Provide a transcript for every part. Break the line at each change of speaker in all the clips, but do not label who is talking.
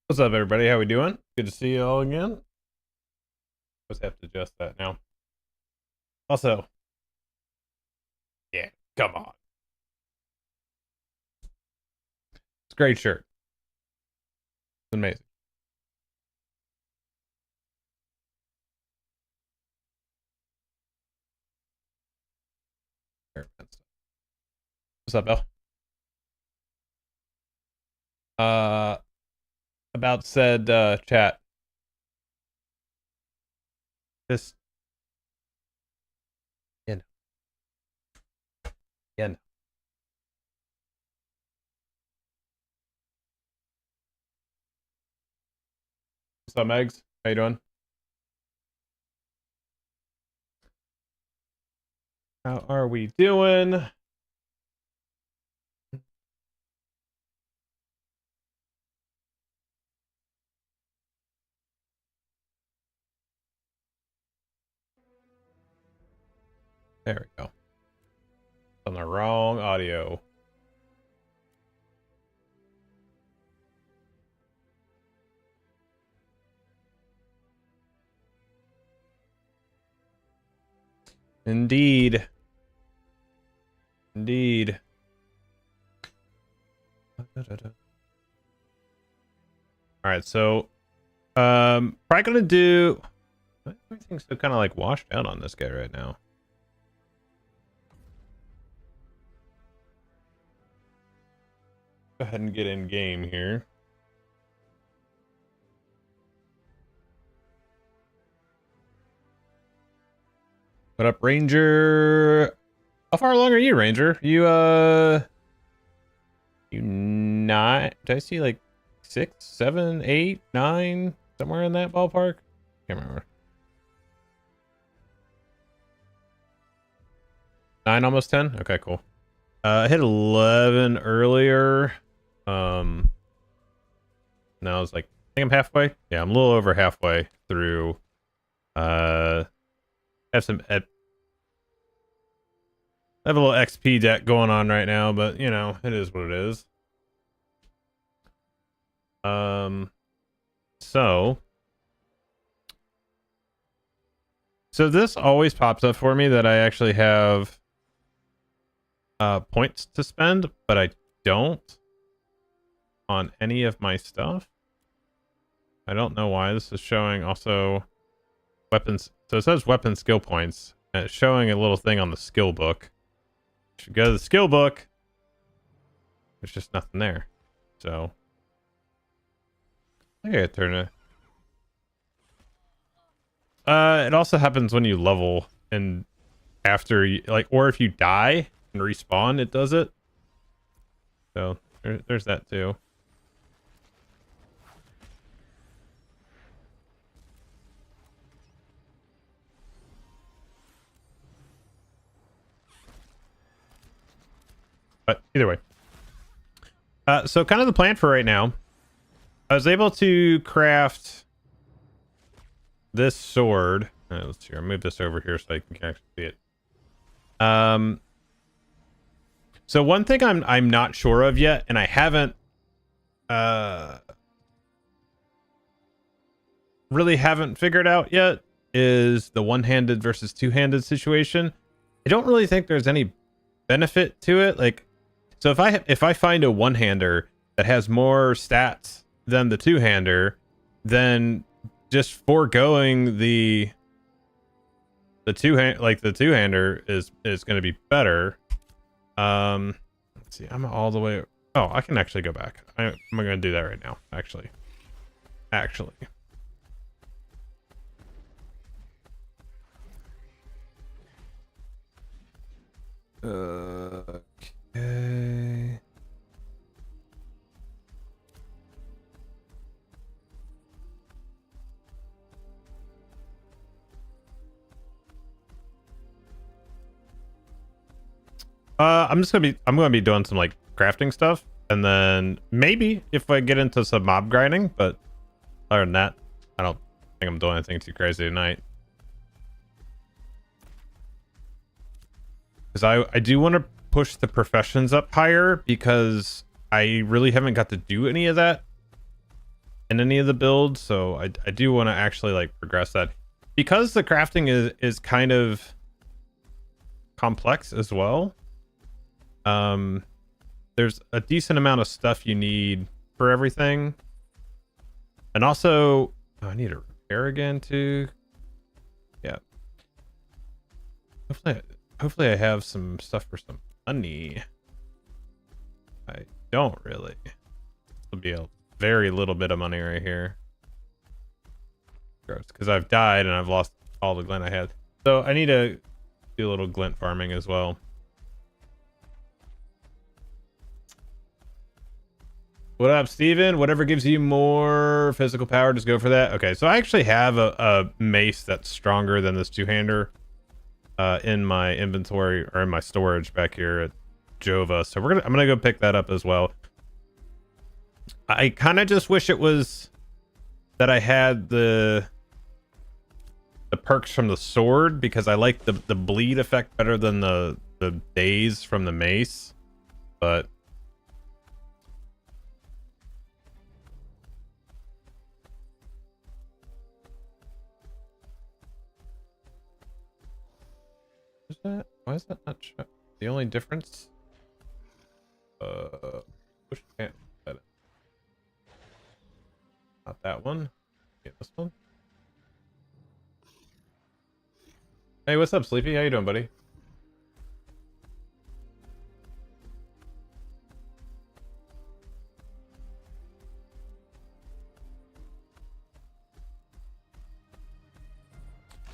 What's up, everybody? How we doing? Good to see you all again. Just have to adjust that now. Also, yeah, come on. It's a great shirt. It's amazing. What's up, Bill? Uh, about said chat. Just you know, you know. What's up, Megs? How you doing? How are we doing? There we go. On the wrong audio. Indeed. Indeed. All right, so probably gonna do. Everything's so kind of like washed out on this guy right now. Go ahead and get in game here. What up, Ranger? How far along are you, Ranger? You not? Did I see like 6, 7, 8, 9, somewhere in that ballpark? Can't remember. 9, almost 10. Okay, cool. I hit 11 earlier. Now it's like, I think I'm halfway. Yeah, I'm a little over halfway through. Have some I have a little XP deck going on right now, but you know, it is what it is. So this always pops up for me that I actually have points to spend, but I don't on any of my stuff. I don't know why. This is showing also weapons. So it says weapon skill points, and it's showing a little thing on the skill book. Should go to the skill book. There's just nothing there. So I gotta turn it. It also happens when you level and after you, like, or if you die and respawn, it does it. So there's that too. But either way. So kind of the plan for right now, I was able to craft this sword. Let's see, I'll move this over here so I can actually see it. So one thing I'm not sure of yet, and I haven't really haven't figured out yet, is the one-handed versus two-handed situation. I don't really think there's any benefit to it. Like, so if I find a one-hander that has more stats than the two-hander, then just foregoing the two-hander is going to be better. Let's see, I'm all the way. Oh, I can actually go back. I'm going to do that right now. Actually. Okay. I'm gonna be doing some like crafting stuff, and then maybe if I get into some mob grinding, but other than that, I don't think I'm doing anything too crazy tonight. Because I do want to push the professions up higher, because I really haven't got to do any of that in any of the builds, so I do want to actually like progress that, because the crafting is kind of complex as well. There's a decent amount of stuff you need for everything, and also I need to repair again too. Yeah, hopefully I have some stuff for some money. I don't really. It'll be a very little bit of money right here. Gross, because I've died and I've lost all the glint I had. So I need to do a little glint farming as well. What up, Steven? Whatever gives you more physical power, just go for that. Okay, so I actually have a mace that's stronger than this two-hander in my inventory, or in my storage back here at Jova. So I'm gonna go pick that up as well. I kind of just wish it was that I had the perks from the sword, because I like the bleed effect better than the daze from the mace. But is that, why is that not the only difference? Push can't. Not that one. Yeah, this one. Hey, what's up, Sleepy? How you doing, buddy?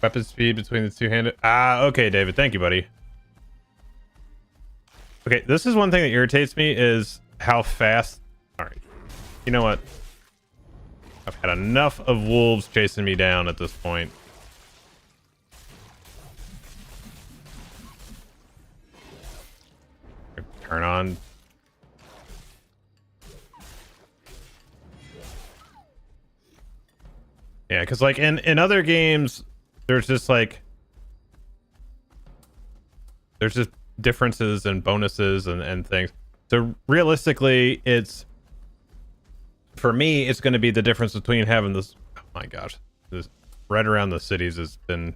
Weapon speed between the two-handed. Ah, okay, David. Thank you, buddy. Okay, this is one thing that irritates me, is how fast. All right. You know what? I've had enough of wolves chasing me down at this point. Turn on. Yeah, because like in other games, there's just differences and bonuses and things. So realistically, it's, for me, it's going to be the difference between having this. Oh my gosh, this right around the cities has been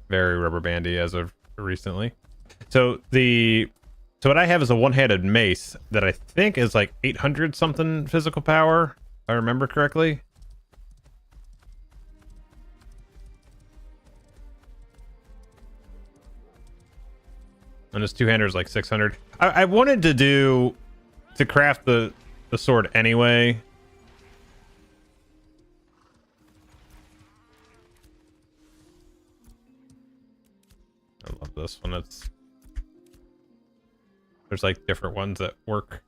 very rubber bandy as of recently. So what I have is a one-handed mace that I think is like 800 something physical power, if I remember correctly. And this two-hander is like 600. I wanted to craft the sword anyway. I love this one. There's like different ones that work.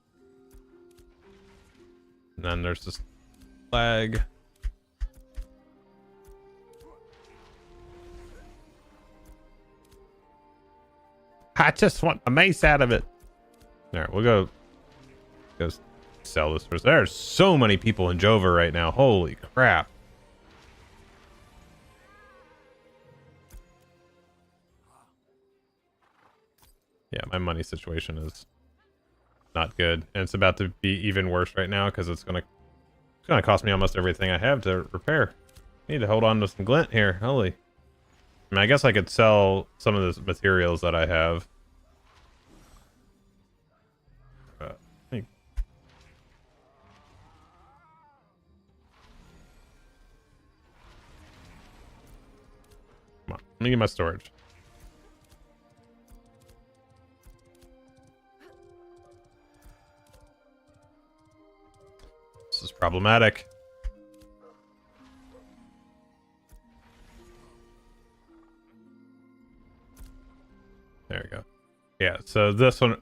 And then there's this flag. I just want a mace out of it. All right, we'll go sell this. There's so many people in Jova right now. Holy crap. Yeah, my money situation is not good, and it's about to be even worse right now because it's gonna cost me almost everything I have to repair. I need to hold on to some glint here. Holy. I mean, I guess I could sell some of the materials that I have. Come on, let me get my storage. This is problematic. There we go. Yeah, so this one,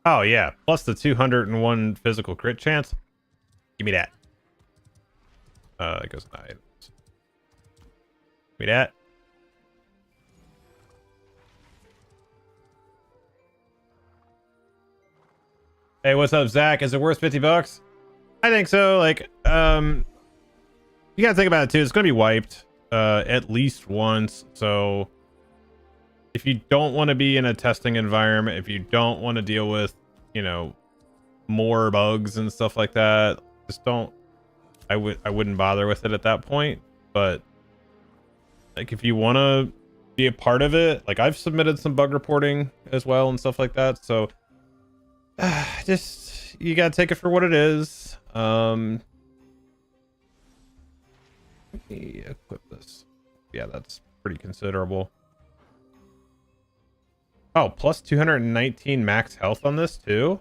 oh yeah, plus the 201 physical crit chance. Give me that. It goes in items. Give me that. Hey, what's up, Zach? Is it worth 50 bucks? I think so. Like, you gotta think about it too. It's gonna be wiped at least once. So if you don't want to be in a testing environment, if you don't want to deal with, you know, more bugs and stuff like that, just don't I wouldn't bother with it at that point. But like if you want to be a part of it, like I've submitted some bug reporting as well and stuff like that. So just you gotta take it for what it is. Let me equip this. Yeah, that's pretty considerable. Oh, plus 219 max health on this too.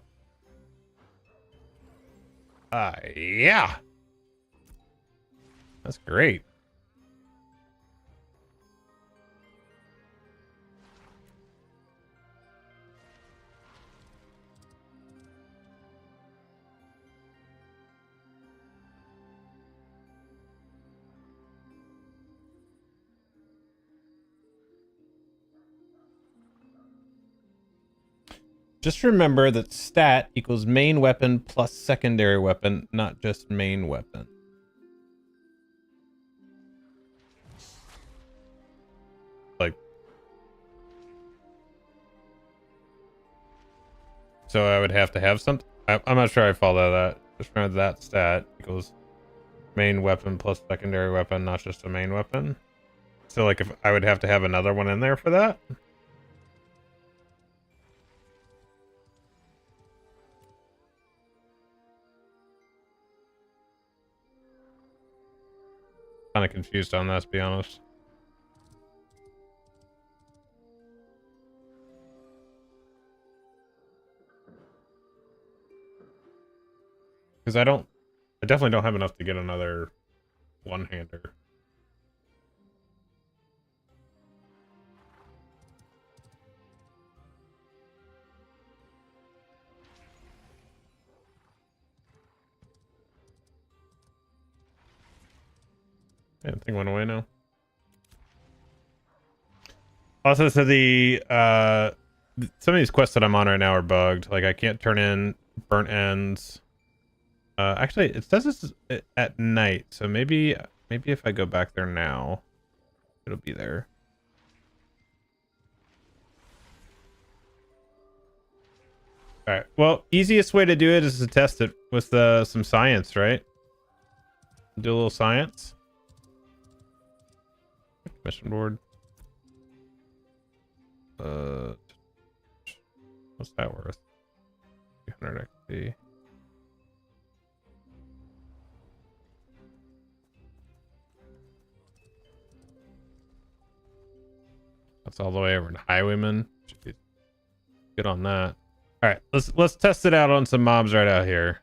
Yeah. That's great. Just remember that stat equals main weapon plus secondary weapon, not just main weapon. Like, so I would have to have something. I'm not sure I follow that. Just remember that stat equals main weapon plus secondary weapon, not just a main weapon. So like if I would have to have another one in there for that. Kind of confused on that, to be honest. Because I definitely don't have enough to get another one-hander. Yeah, thing went away now. Also, so the some of these quests that I'm on right now are bugged. Like I can't turn in burnt ends. Actually, it says this is at night, so maybe if I go back there now, it'll be there. All right. Well, easiest way to do it is to test it with some science, right? Do a little science. Mission board. What's that worth? 200 XP. That's all the way over in Highwayman. Should be good on that. All right, let's test it out on some mobs right out here.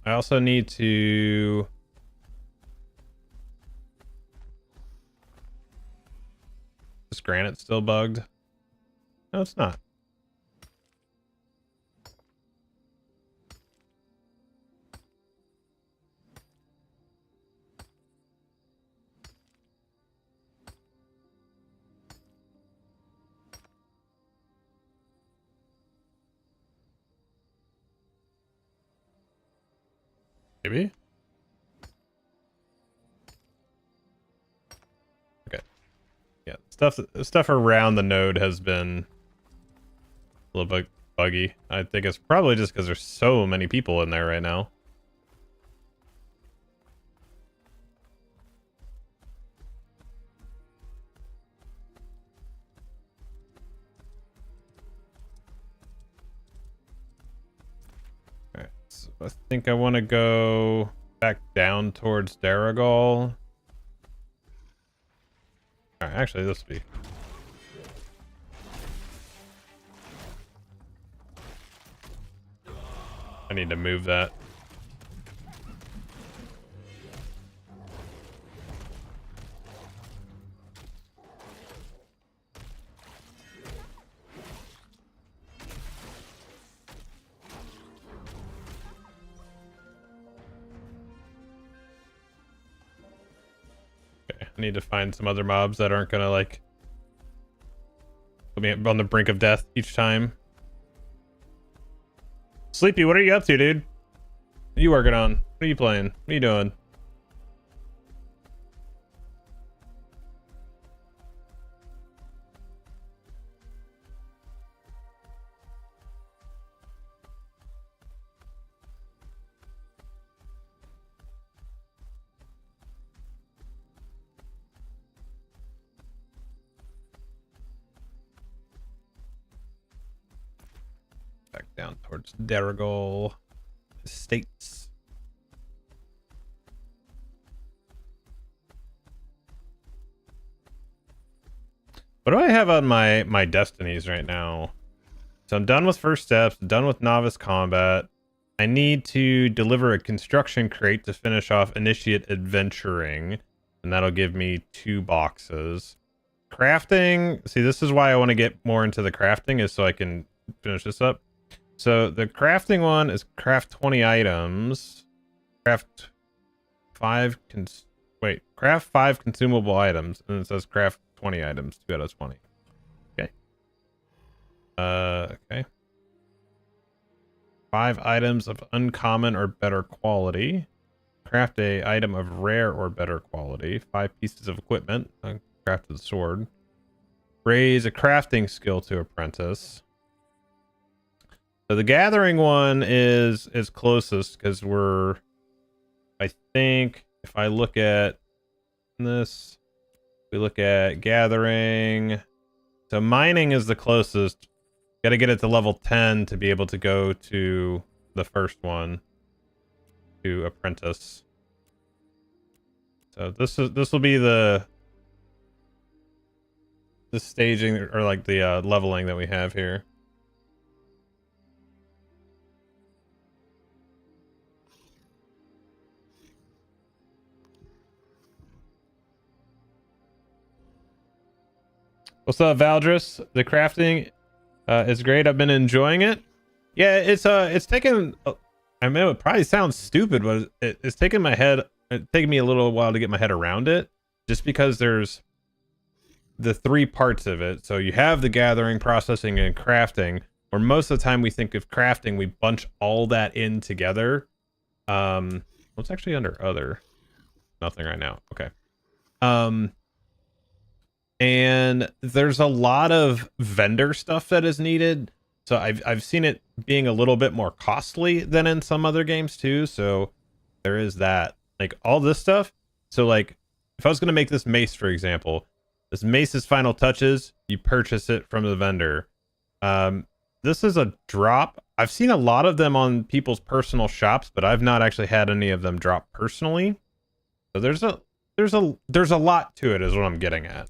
I also need to... Is granite still bugged? No, it's not. Maybe? Okay. Yeah, stuff around the node has been a little bit buggy. I think it's probably just because there's so many people in there right now. Alright, so I think I want to go back down towards Daragol. Alright, actually this will be... I need to move that. Okay, I need to find some other mobs that aren't gonna like put me on the brink of death each time. Sleepy, what are you up to, dude? What are you working on? What are you playing? What are you doing? down towards Derrigal Estates. What do I have on my destinies right now? So I'm done with first steps, done with novice combat. I need to deliver a construction crate to finish off initiate adventuring, and that'll give me 2 boxes. Crafting, see, this is why I want to get more into the crafting, is so I can finish this up. So the crafting one is craft 20 items. Craft 5 craft 5 consumable items, and it says craft 20 items, 2 out of 20. Okay. Okay. 5 items of uncommon or better quality. Craft a item of rare or better quality. 5 pieces of equipment. Craft the sword. Raise a crafting skill to apprentice. So the gathering one is closest because we're, I think if I look at this, we look at gathering. So mining is the closest. Got to get it to level 10 to be able to go to the first one to apprentice. So this will be the staging, or like the leveling that we have here. What's up, Valdris? The crafting is great. I've been enjoying it. Yeah, it's taken. I mean, it probably sounds stupid, but it's taken me a little while to get my head around it, just because there's the 3 parts of it. So you have the gathering, processing, and crafting. Where most of the time we think of crafting, we bunch all that in together. What's actually under other? Nothing right now. Okay. And there's a lot of vendor stuff that is needed. So I've seen it being a little bit more costly than in some other games too. So there is that, like all this stuff. So like if I was going to make this mace, for example, this mace's final touches, you purchase it from the vendor. This is a drop. I've seen a lot of them on people's personal shops, but I've not actually had any of them drop personally. So there's a lot to it is what I'm getting at.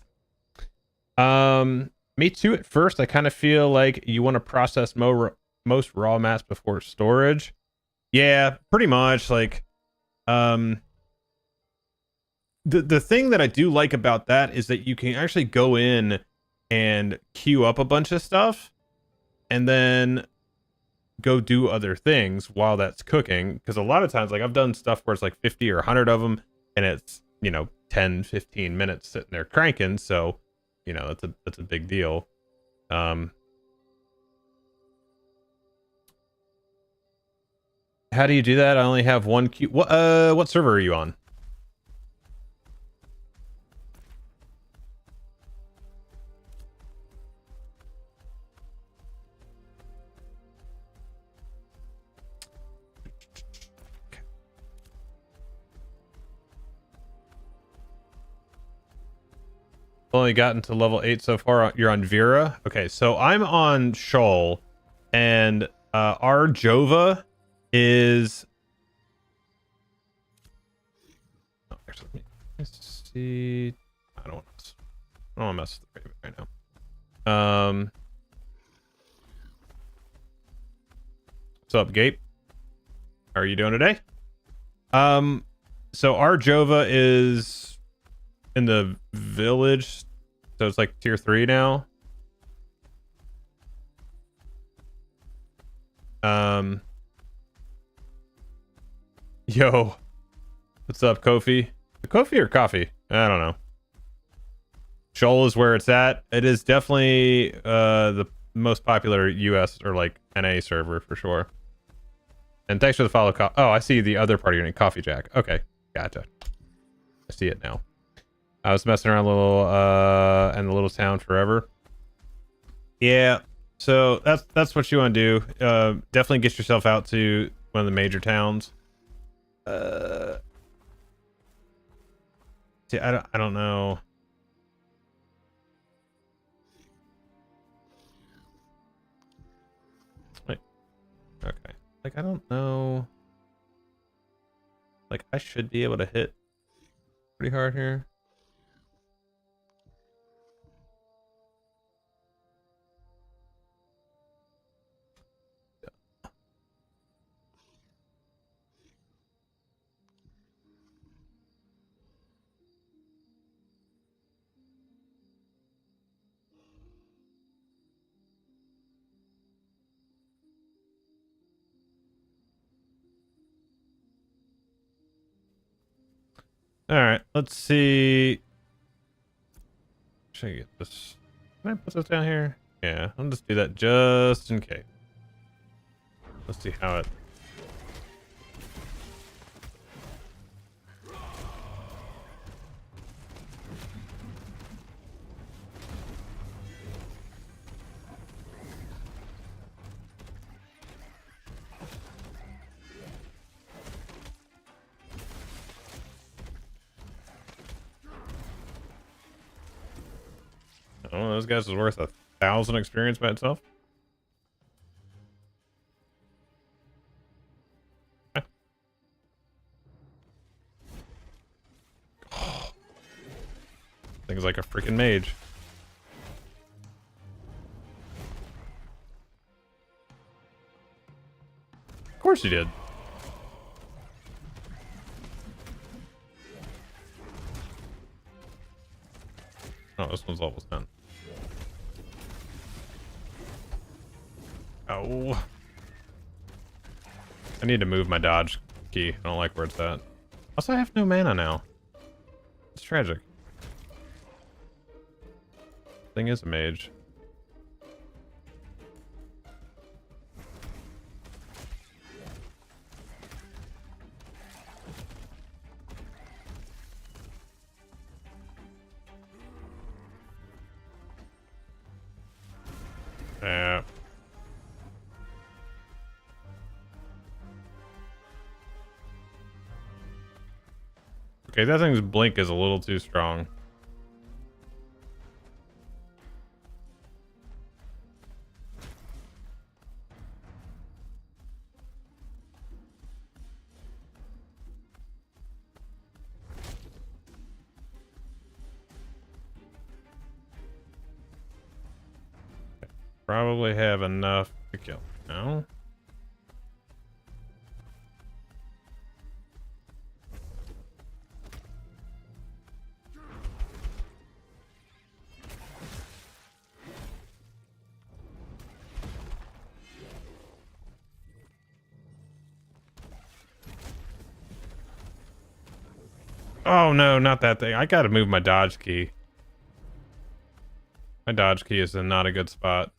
Me too. At first, I kind of feel like you want to process most raw mats before storage. Yeah, pretty much. Like, the thing that I do like about that is that you can actually go in and queue up a bunch of stuff, and then go do other things while that's cooking. Because a lot of times, like I've done stuff where it's like 50 or 100 of them, and it's 10, 15 minutes sitting there cranking. So that's a big deal. How do you do that? I only have 1 queue. What server are you on? Only gotten to level 8 so far. You're on Vera. Okay, so I'm on Shoal, and our Jova is. Oh, actually, let me see. I don't want to mess with the Raven right now. What's up, Gabe? How are you doing today? So our Jova is in the village, so it's like tier 3 now. Yo, what's up, Kofi? Kofi or coffee? I don't know. Shoal is where it's at. It is definitely the most popular US or like NA server for sure. And thanks for the follow. Oh, I see the other part of your name, Coffee Jack. Okay, gotcha. I see it now. I was messing around a little in the little town forever. Yeah, so that's what you want to do. Definitely get yourself out to one of the major towns. See, I don't know. Wait, Like, I don't know. Like, I should be able to hit pretty hard here. All right, let's see. Should I get this? Can I put this down here? Yeah, I'll just do that just in case. Let's see how it. Oh, those guys is worth 1,000 experience by itself. Things like a freaking mage. Of course you did. Oh, this one's almost done. Oh. I need to move my dodge key. I don't like where it's at. Also, I have no mana now. It's tragic. Thing is a mage. Yeah. Okay, that thing's blink is a little too strong. Probably have enough to kill. No? Oh no, not that thing. I gotta move my dodge key. My dodge key is in not a good spot.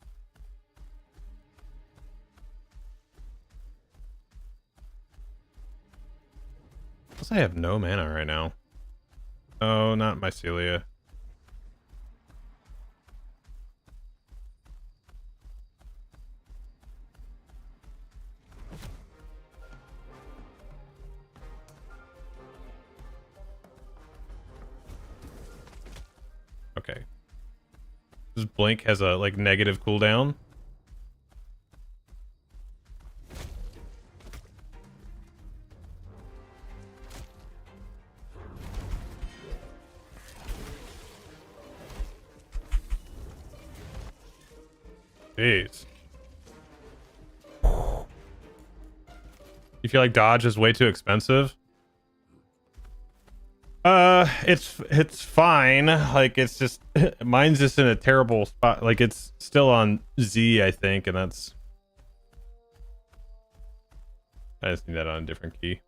Plus I have no mana right now. Oh, not mycelia. Okay. This blink has a like negative cooldown. Jeez. You feel like dodge is way too expensive? It's fine. Like it's just mine's just in a terrible spot. Like it's still on Z, I think, and that's I just need that on a different key.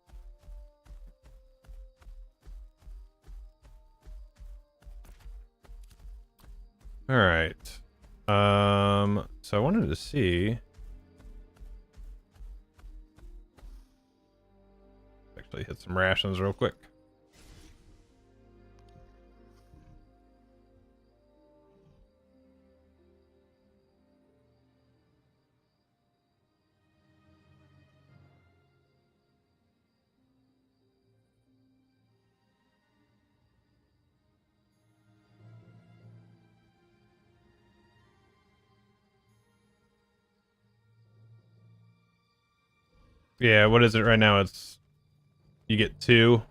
All right. So I wanted to see. Actually, hit some rations real quick. Yeah, what is it right now? It's you get 2.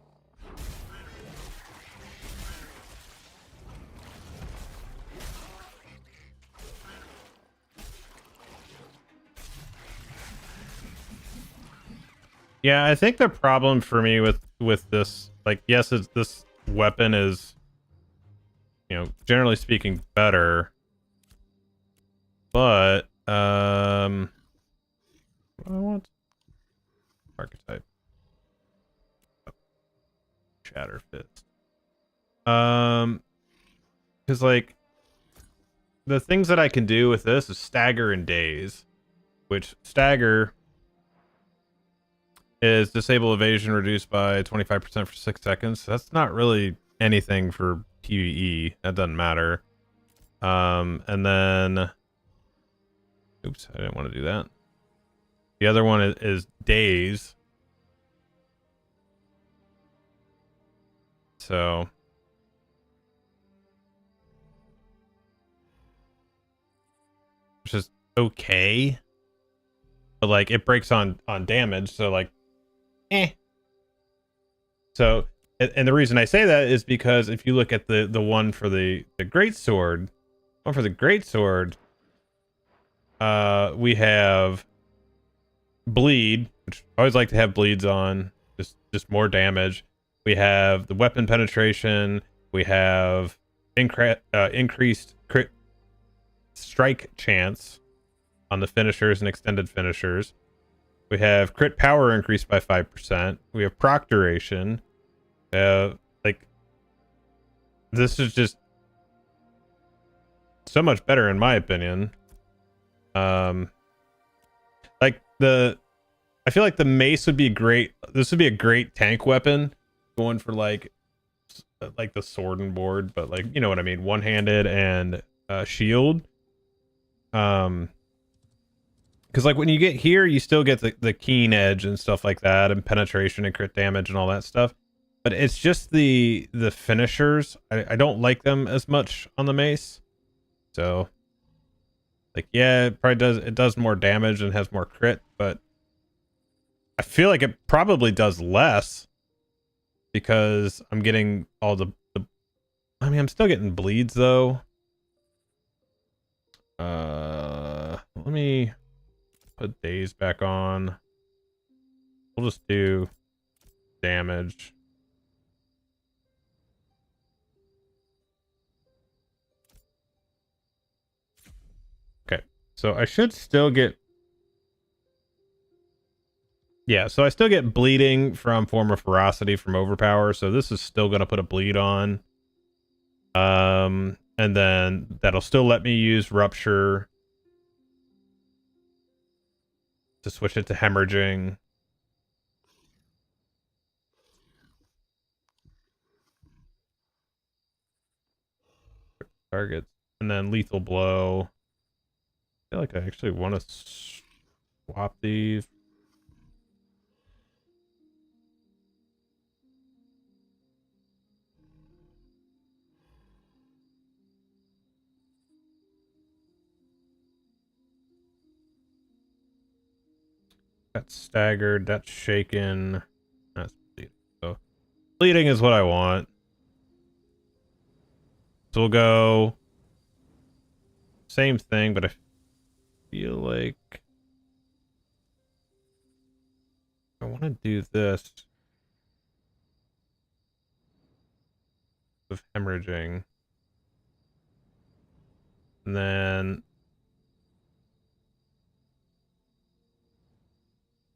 Yeah, I think the problem for me with this, like, yes, it's this weapon is, you know, generally speaking, better, but what do I want? Archetype. Oh, Shatter Fist. Because like the things that I can do with this is stagger and daze, which stagger is disable evasion reduced by 25% for 6 seconds. That's not really anything for PvE. That doesn't matter. And then, oops, I didn't want to do that. The other one is daze. So which is okay, but like it breaks on damage, so like so and the reason I say that is because if you look at the one for the great sword, we have bleed, which I always like to have bleeds on, just more damage. We have the weapon penetration, we have increased crit strike chance on the finishers and extended finishers. We have crit power increased by 5%. We have proc duration. Like, this is just so much better in my opinion. Like I feel like the mace would be great. This would be a great tank weapon, going for like the sword and board, but like, you know what I mean, one-handed and shield. Because like when you get here, you still get the keen edge and stuff like that, and penetration and crit damage and all that stuff. But it's just the finishers. I don't like them as much on the mace. So like, yeah, it does more damage and has more crit, but I feel like it probably does less because I'm getting all the I mean, I'm still getting bleeds though. Let me put daze back on. We'll just do damage. Okay, so I should still get, yeah, so I still get bleeding from Form of Ferocity from Overpower, so this is still going to put a bleed on. And then that'll still let me use Rupture to switch it to Hemorrhaging. Targets. And then Lethal Blow. I feel like I actually want to swap these. That's staggered, that's shaken, that's bleeding. So bleeding is what I want. So we'll go same thing, but I feel like I want to do this with hemorrhaging. And then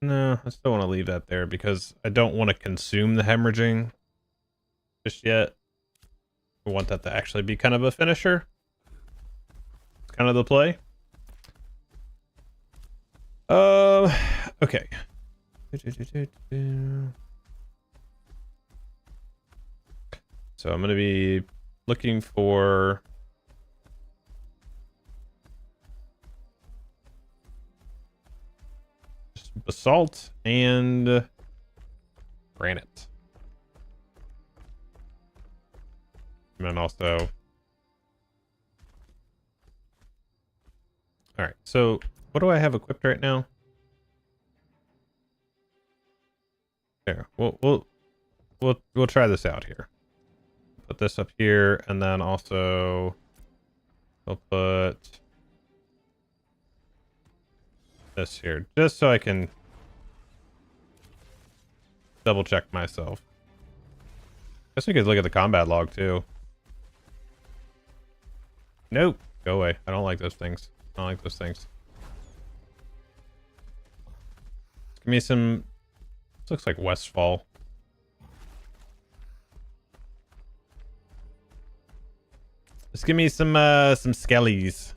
no, I still want to leave that there because I don't want to consume the hemorrhaging just yet. I want that to actually be kind of a finisher. It's kind of the play. Okay. So I'm going to be looking for basalt and granite. And then also, all right, so what do I have equipped right now? Here, we'll try this out here. Put this up here, and then also we'll put this here, just so I can double check myself. Guess we could look at the combat log too. Nope. Go away. I don't like those things. I don't like those things. Give me some... This looks like Westfall. Just give me some skellies.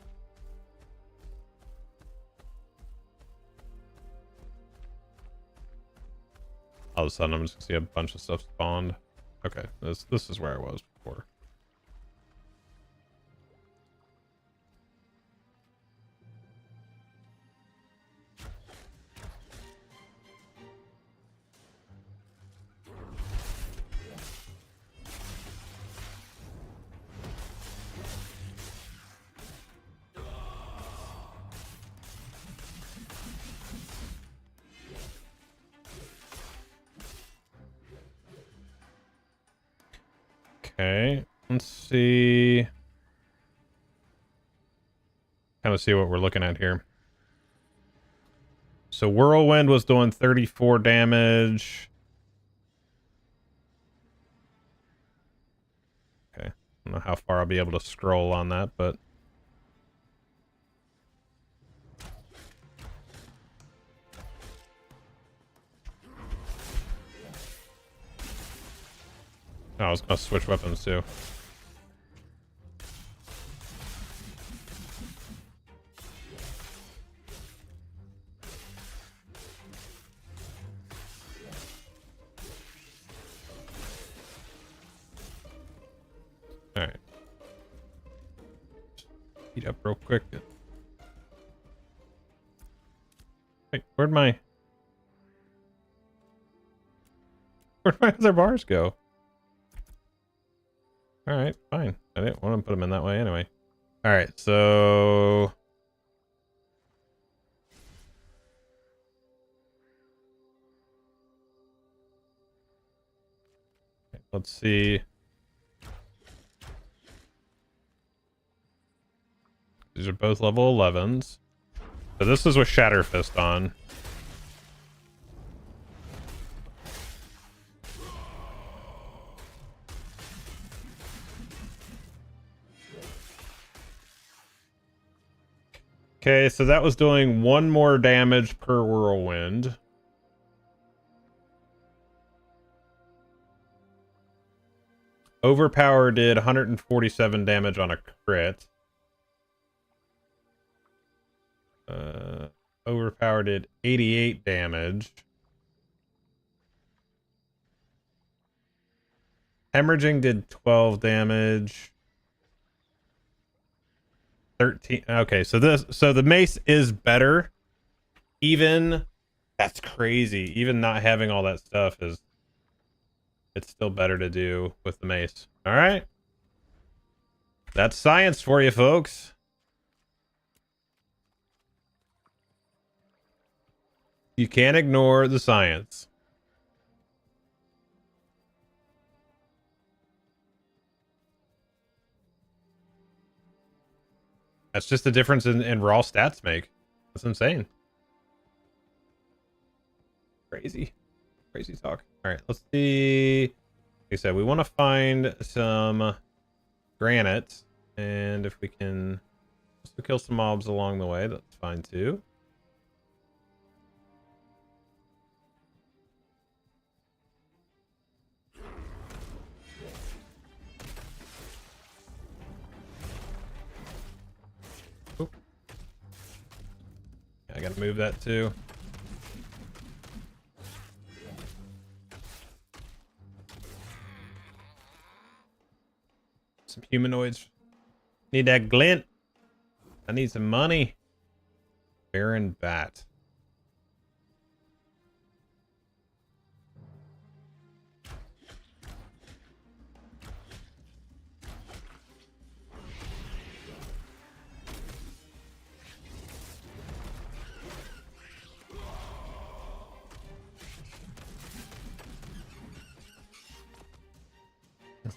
All of a sudden, I'm just gonna see a bunch of stuff spawned. Okay, this is where I was before. Okay, let's see. Kind of see what we're looking at here. So Whirlwind was doing 34 damage. Okay, I don't know how far I'll be able to scroll on that, but... Oh, I was gonna switch weapons too. Alright. Heat up real quick. Wait, where'd my other bars go? Alright, fine. I didn't want to put them in that way anyway. Alright, so... let's see. These are both level 11s. So this is with Shatterfist on. Okay, so that was doing 1 more damage per whirlwind. Overpower did 147 damage on a crit. Overpower did 88 damage. Hemorrhaging did 12 damage. 13. Okay, so the mace is better. Even that's crazy. Even not having all that stuff it's still better to do with the mace. All right. That's science for you folks. You can't ignore the science. That's just the difference in raw stats make. That's insane. Crazy. Crazy talk. All right, let's see. Like I said, we want to find some granite. And if we can also kill some mobs along the way, that's fine too. I gotta move that too. Some humanoids. Need that glint. I need some money. Baron Bat.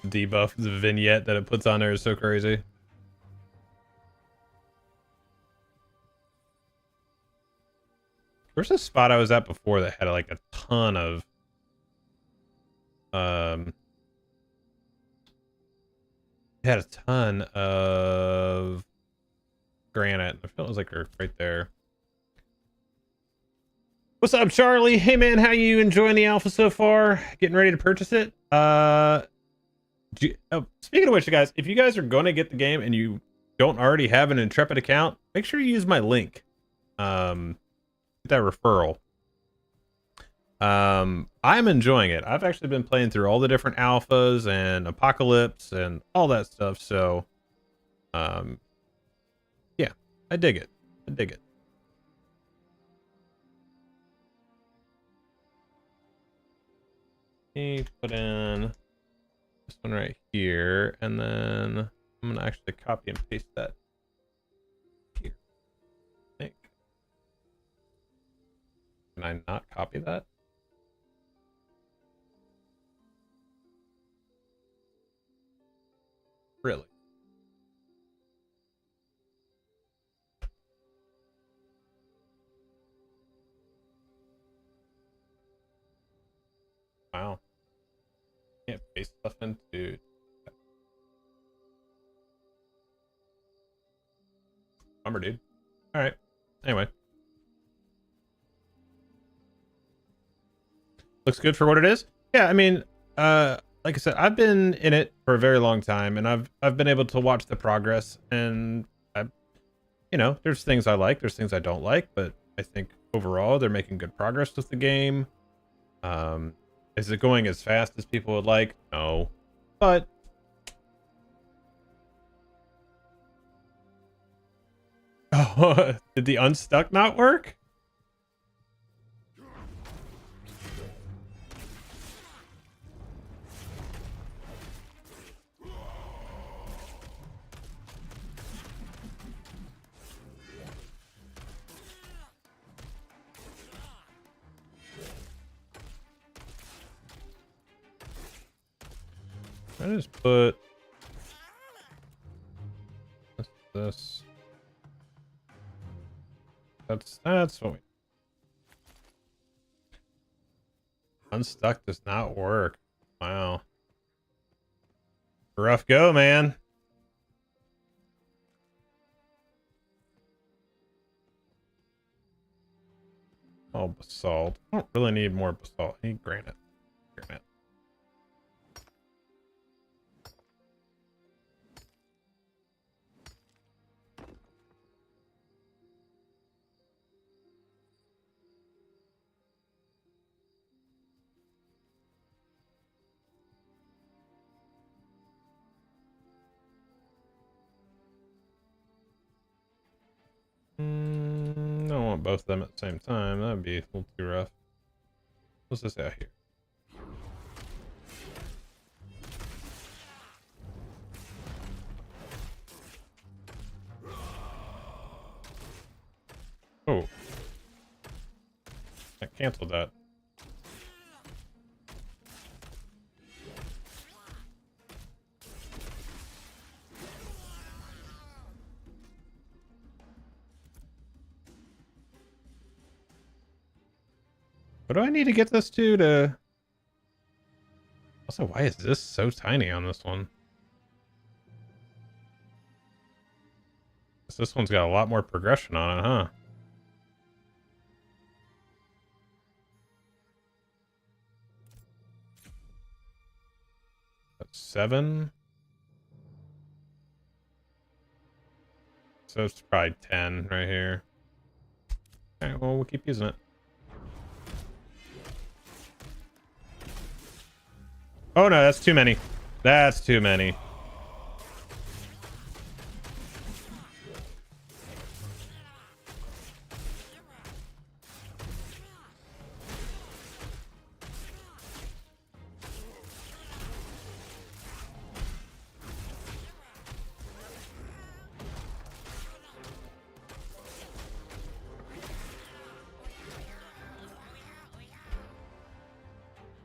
debuff, the vignette that it puts on there is so crazy. Where's the spot I was at before that had like a ton of it had a ton of granite. I feel it was like right there. What's up, Charlie? Hey man, how you enjoying the alpha so far? Getting ready to purchase it? Speaking of which, guys, if you guys are going to get the game and you don't already have an Intrepid account, make sure you use my link. Get that referral. I'm enjoying it. I've actually been playing through all the different alphas and Apocalypse and all that stuff. So, yeah, I dig it. I dig it. Put in this one right here, and then I'm gonna actually copy and paste that here. I think. Can I not copy that? Really? Wow. Can't paste stuff into. Bummer, dude. All right. Anyway. Looks good for what it is. Yeah, I mean, like I said, I've been in it for a very long time, and I've been able to watch the progress, and there's things I like, there's things I don't like, but I think overall they're making good progress with the game. Is it going as fast as people would like? No. But oh, did the unstuck not work? I just put this. That's what we. Unstuck does not work. Wow. Rough go, man. Oh, basalt. I don't really need more basalt. I need granite. Granite. I don't want both of them at the same time. That'd be a little too rough. What's this out here? Oh. I canceled that. What do I need to get this to? Also, why is this so tiny on this one? This one's got a lot more progression on it, huh? That's 7. So it's probably 10 right here. Alright, well, we'll keep using it. Oh no, that's too many. That's too many.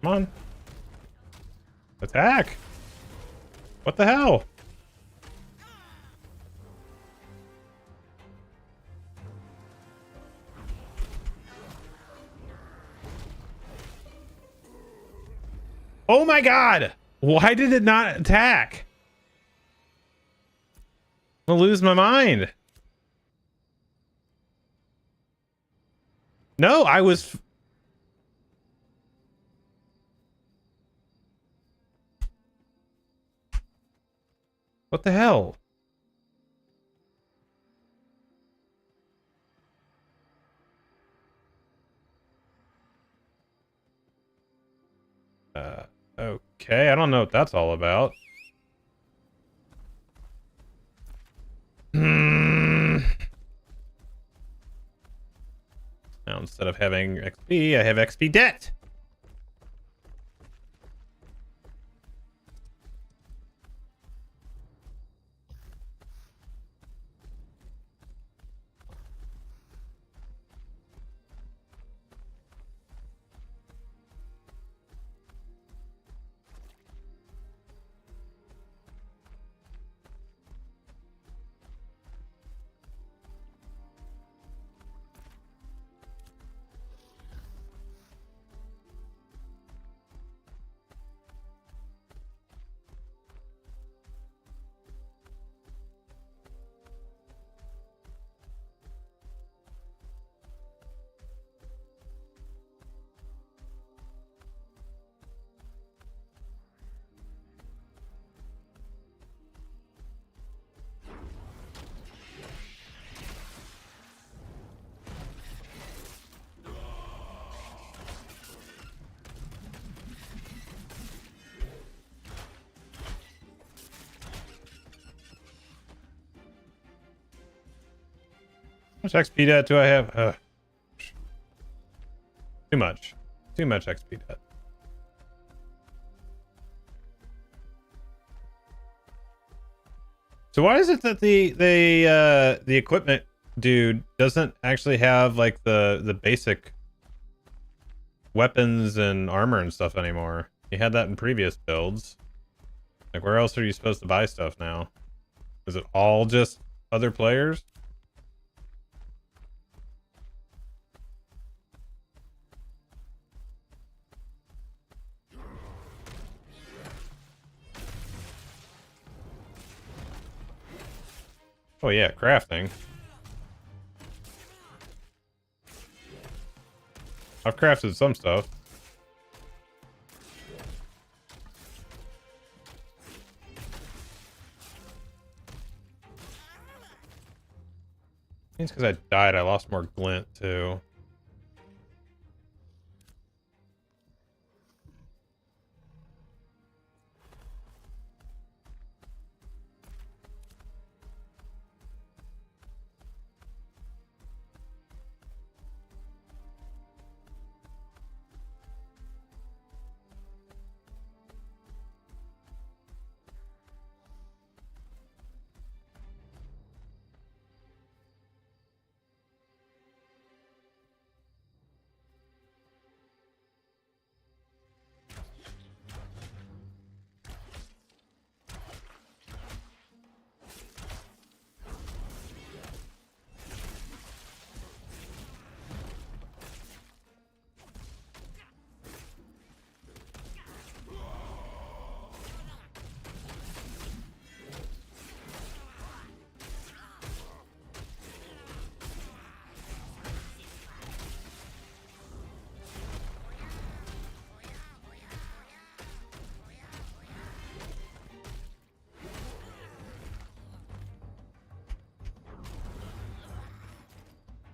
Come on. Attack! What the hell? Oh my god! Why did it not attack? I'm gonna lose my mind. No, I was... What the hell? Okay, I don't know what that's all about. Now instead of having XP, I have XP debt. How much XP debt do I have? Too much. Too much XP debt. So why is it that the equipment dude doesn't actually have like the basic weapons and armor and stuff anymore? He had that in previous builds. Like, where else are you supposed to buy stuff now? Is it all just other players? Oh yeah, crafting. I've crafted some stuff. I think it's because I died, I lost more glint too.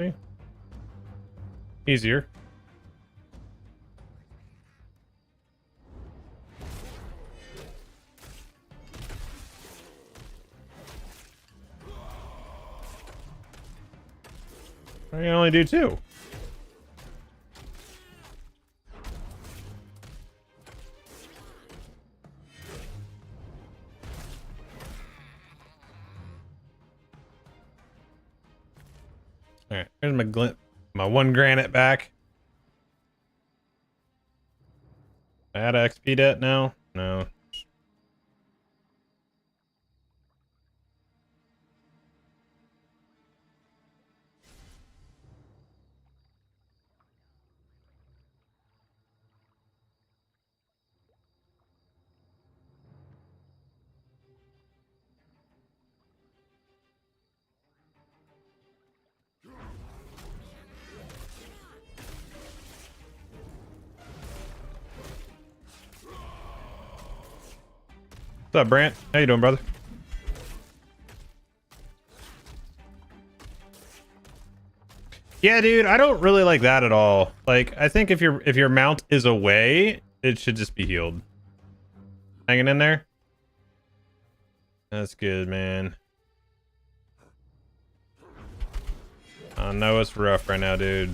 Okay. Easier. I can only do two. Alright, here's my glint. My one granite back. I had XP debt now? No. What's up, Brant? How you doing, brother? Yeah, dude, I don't really like that at all. Like, I think if your mount is away, it should just be healed. Hanging in there? That's good, man. I know it's rough right now, dude.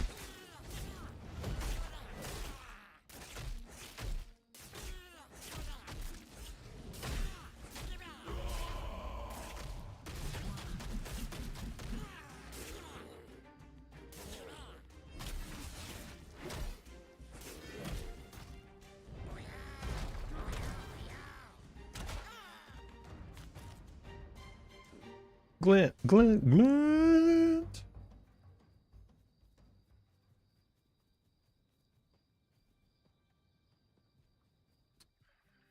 Glint, glint, glint.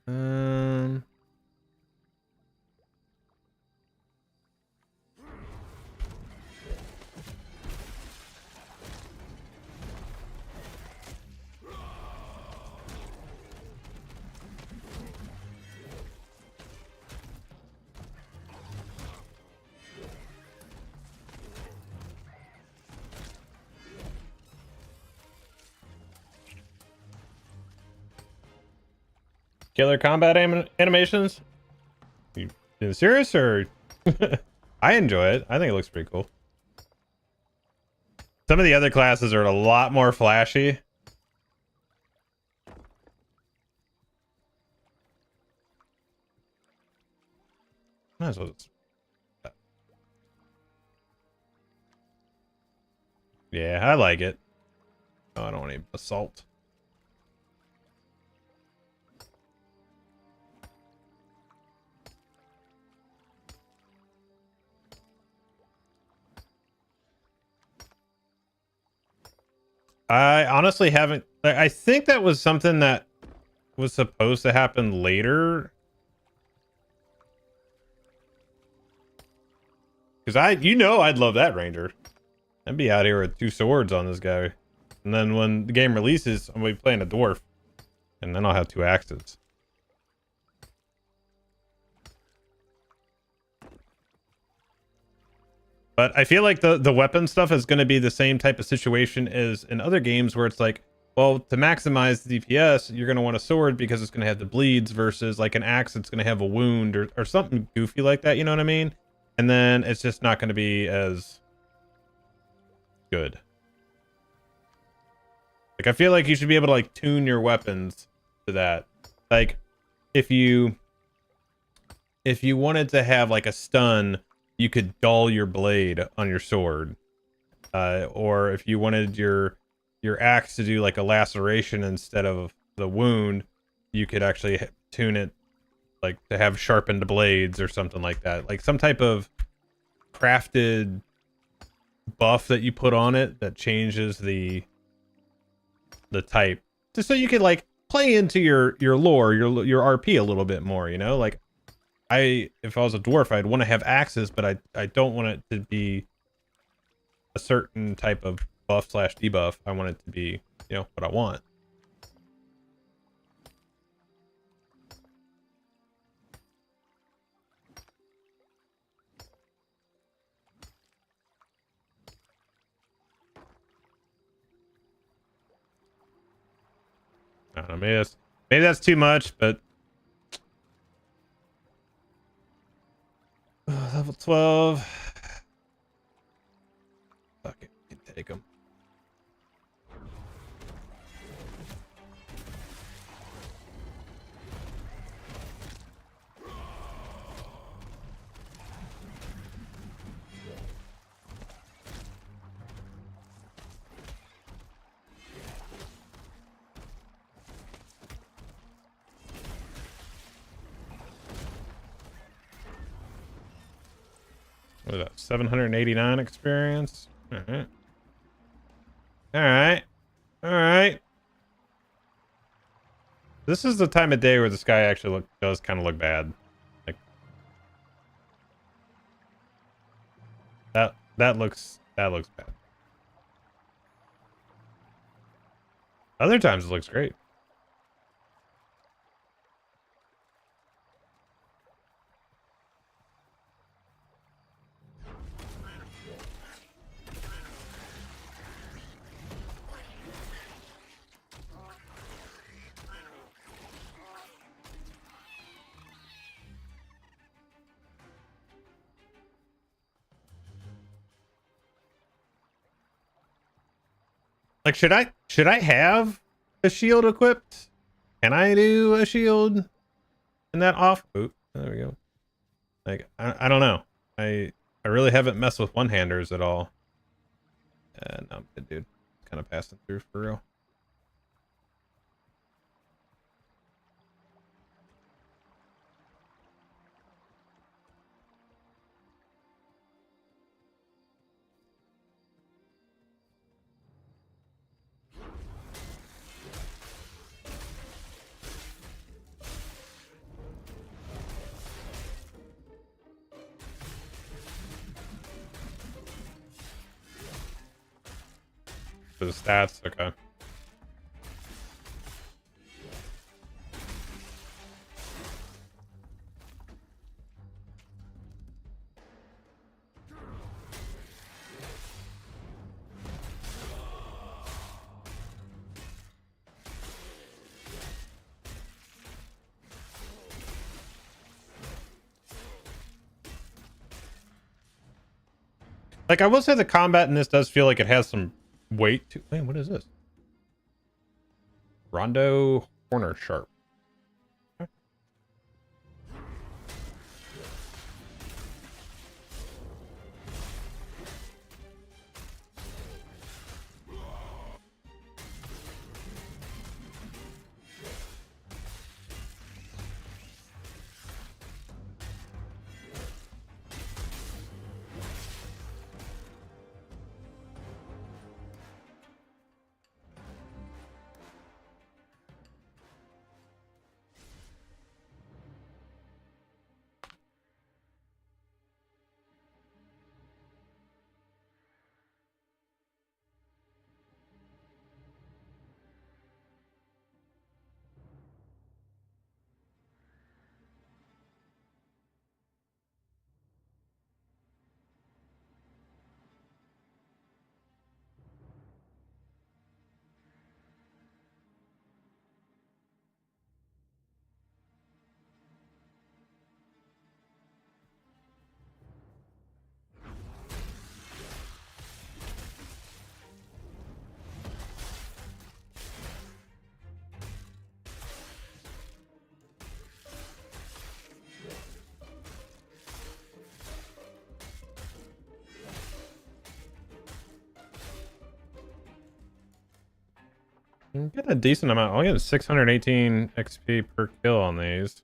Um... Killer combat animations? You being serious or? I enjoy it. I think it looks pretty cool. Some of the other classes are a lot more flashy. Might as well just... Yeah, I like it. Oh, I don't want any assault. I honestly haven't... I think that was something that was supposed to happen later. Because I'd love that ranger. I'd be out here with 2 swords on this guy. And then when the game releases, I'm going to be playing a dwarf. And then I'll have 2 axes. But I feel like the weapon stuff is going to be the same type of situation as in other games where it's like, well, to maximize the DPS, you're going to want a sword because it's going to have the bleeds versus like an axe that's going to have a wound or something goofy like that, you know what I mean? And then it's just not going to be as good. Like, I feel like you should be able to like tune your weapons to that. Like, if you wanted to have like a stun, you could dull your blade on your sword. Or if you wanted your axe to do like a laceration instead of the wound, you could actually tune it like to have sharpened blades or something like that. Like some type of crafted buff that you put on it that changes the type. Just so you could like play into your lore, your RP a little bit more, you know? Like if I was a dwarf, I'd want to have axes, but I don't want it to be a certain type of buff / debuff. I want it to be, you know, what I want. I don't know, maybe that's too much, but level 12. Fuck it, you can take them. What is that? 789 experience. All right. All right. All right. This is the time of day where the sky actually does kind of look bad. Like that looks bad. Other times it looks great. Like, should I have a shield equipped? Can I do a shield in that off? Oop, there we go. Like, I don't know. I really haven't messed with one-handers at all. No, I'm good, dude. Kind of passing through for real. For the stats, okay. Like, I will say the combat in this does feel like it has some weight to. Wait, what is this? Rondo Corner Sharp. I'm getting a decent amount. I'll get 618 XP per kill on these.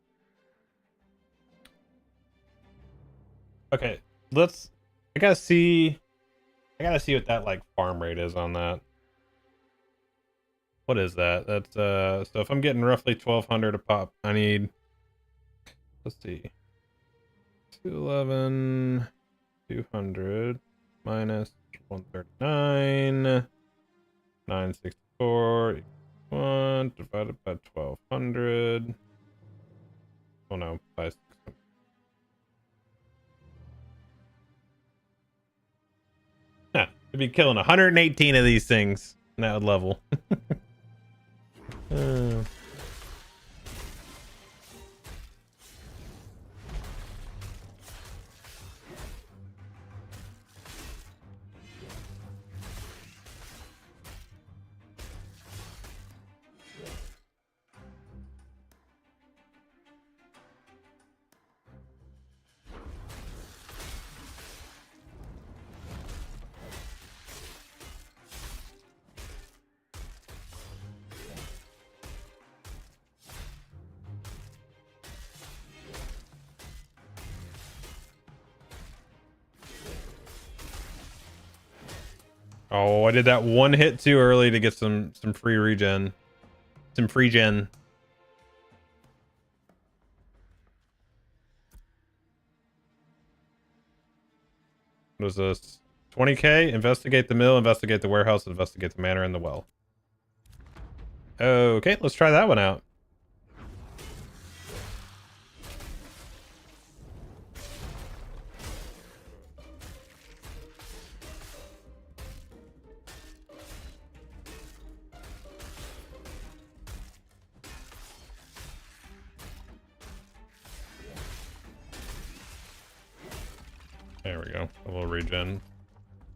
Okay, let's. I gotta see what that like farm rate is on that. What is that? That's so if I'm getting roughly 1200 a pop, I need. Let's see. 211, 200 minus 139, 964. 1 divided by 1200. Oh no, by 600. Huh, I'd be killing 118 of these things in that level. uh. Oh, I did that one hit too early to get some free regen. Some free gen. What was this? 20k? Investigate the mill, investigate the warehouse, investigate the manor and the well. Okay, let's try that one out. There we go. A little regen.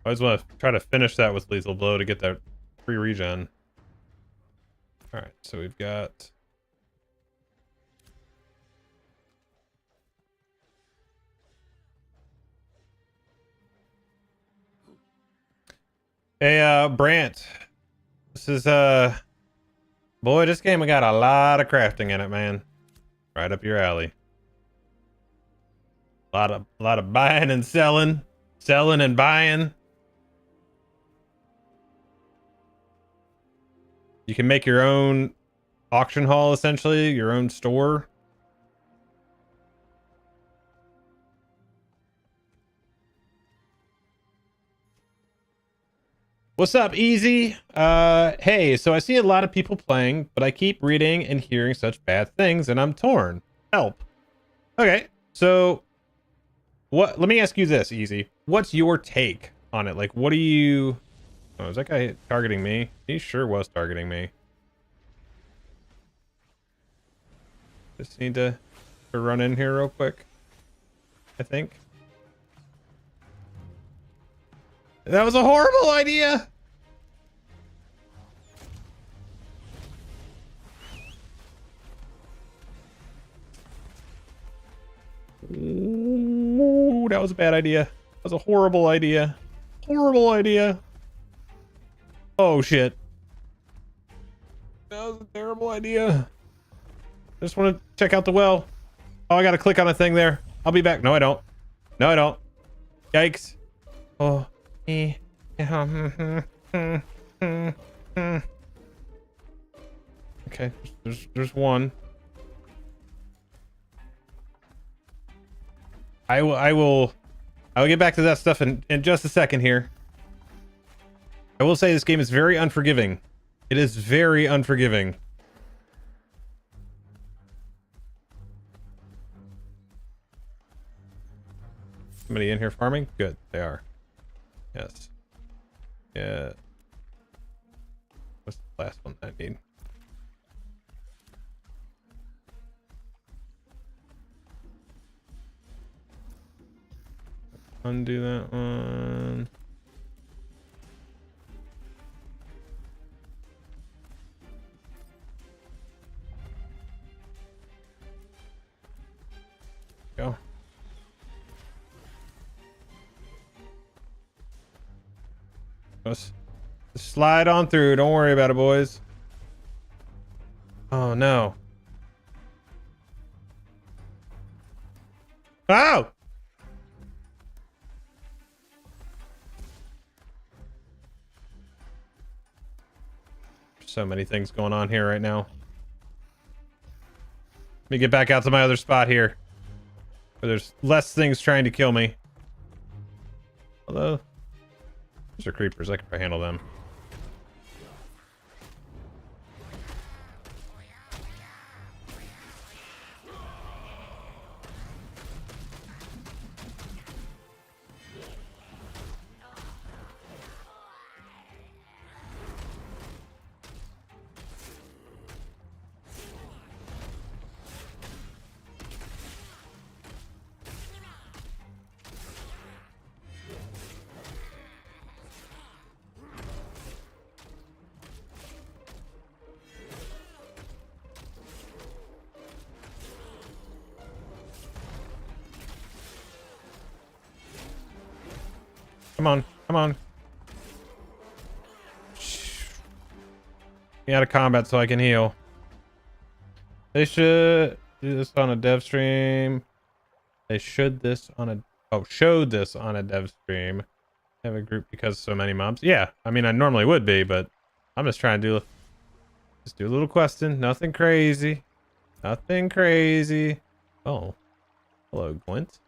I always want to try to finish that with lethal blow to get that free regen. All right, so we've got. Hey, Brant. This is boy, this game got a lot of crafting in it, man. Right up your alley. A lot of buying and selling, selling and buying. You can make your own auction hall, essentially, your own store. What's up, Easy? Hey, so I see a lot of people playing, but I keep reading and hearing such bad things, and I'm torn. Help. Okay, so let me ask you this, Easy. What's your take on it? Like, what do you... Oh, is that guy targeting me? He sure was targeting me. Just need to run in here real quick, I think. That was a horrible idea! Ooh, that was a bad idea. That was a horrible idea. Horrible idea. Oh, shit. That was a terrible idea. I just want to check out the well. Oh, I gotta click on a thing there. I'll be back. No, I don't. No, I don't. Yikes. Oh. Okay, there's one. I will get back to that stuff in just a second here. I will say this game is very unforgiving. It is very unforgiving. Somebody in here farming? Good, they are. Yes. Yeah. What's the last one I need? Undo that one. Go. Just slide on through. Don't worry about it, boys. Oh, no. Oh! So many things going on here right now. Let me get back out to my other spot here, where there's less things trying to kill me. Although, these are creepers. I can probably handle them. Come on, come on. Get out of combat so I can heal. They should do this on a dev stream. They should this on a... Oh, showed this on a dev stream. Have a group because so many mobs. Yeah, I mean, I normally would be, but I'm just trying to just do a little questing. Nothing crazy. Nothing crazy. Oh. Hello, Gwent.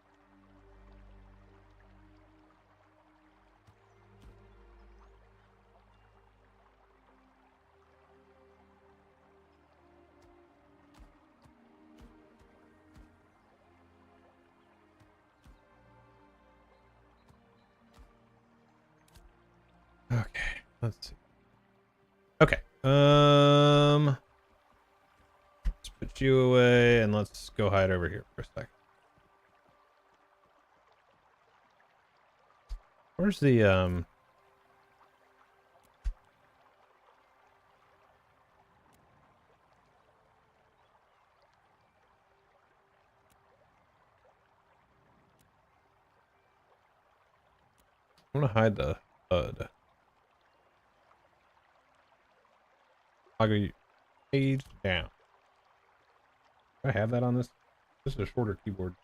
Okay, let's see. Okay, let's put you away and let's go hide over here for a second. Where's the I'm gonna hide the HUD. Toggle page down. Do I have that on this? This is a shorter keyboard.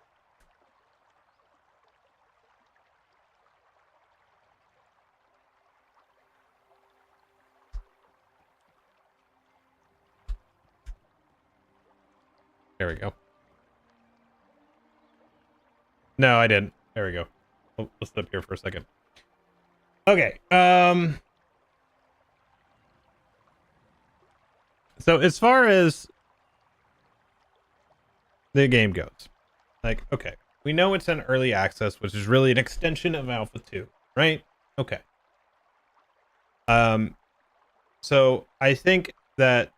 There we go. No, I didn't. There we go. Oh, let's flip here for a second. Okay. So as far as the game goes, like, okay, we know it's an early access, which is really an extension of Alpha 2, right? Okay. So I think that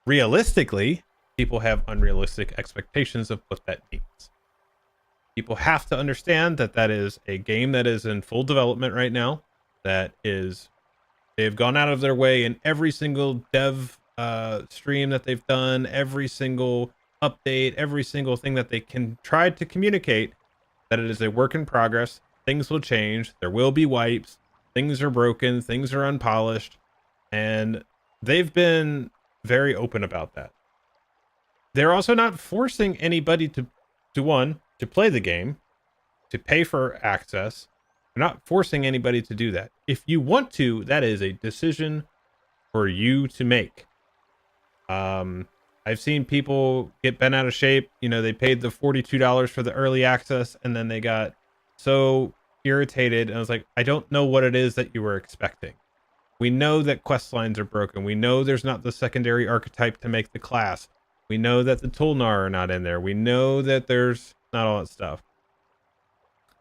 realistically, people have unrealistic expectations of what that means. People have to understand that that is a game that is in full development right now. That is, they've gone out of their way in every single dev stream that they've done, every single update, every single thing that they can try to communicate that it is a work in progress. Things will change. There will be wipes. Things are broken. Things are unpolished. And they've been very open about that. They're also not forcing anybody to play the game, to pay for access. They're not forcing anybody to do that. If you want to, that is a decision for you to make. I've seen people get bent out of shape. You know, they paid the $42 for the early access, and then they got so irritated. And I was like, I don't know what it is that you were expecting. We know that quest lines are broken. We know there's not the secondary archetype to make the class. We know that the Tulnar are not in there. We know that there's not all that stuff.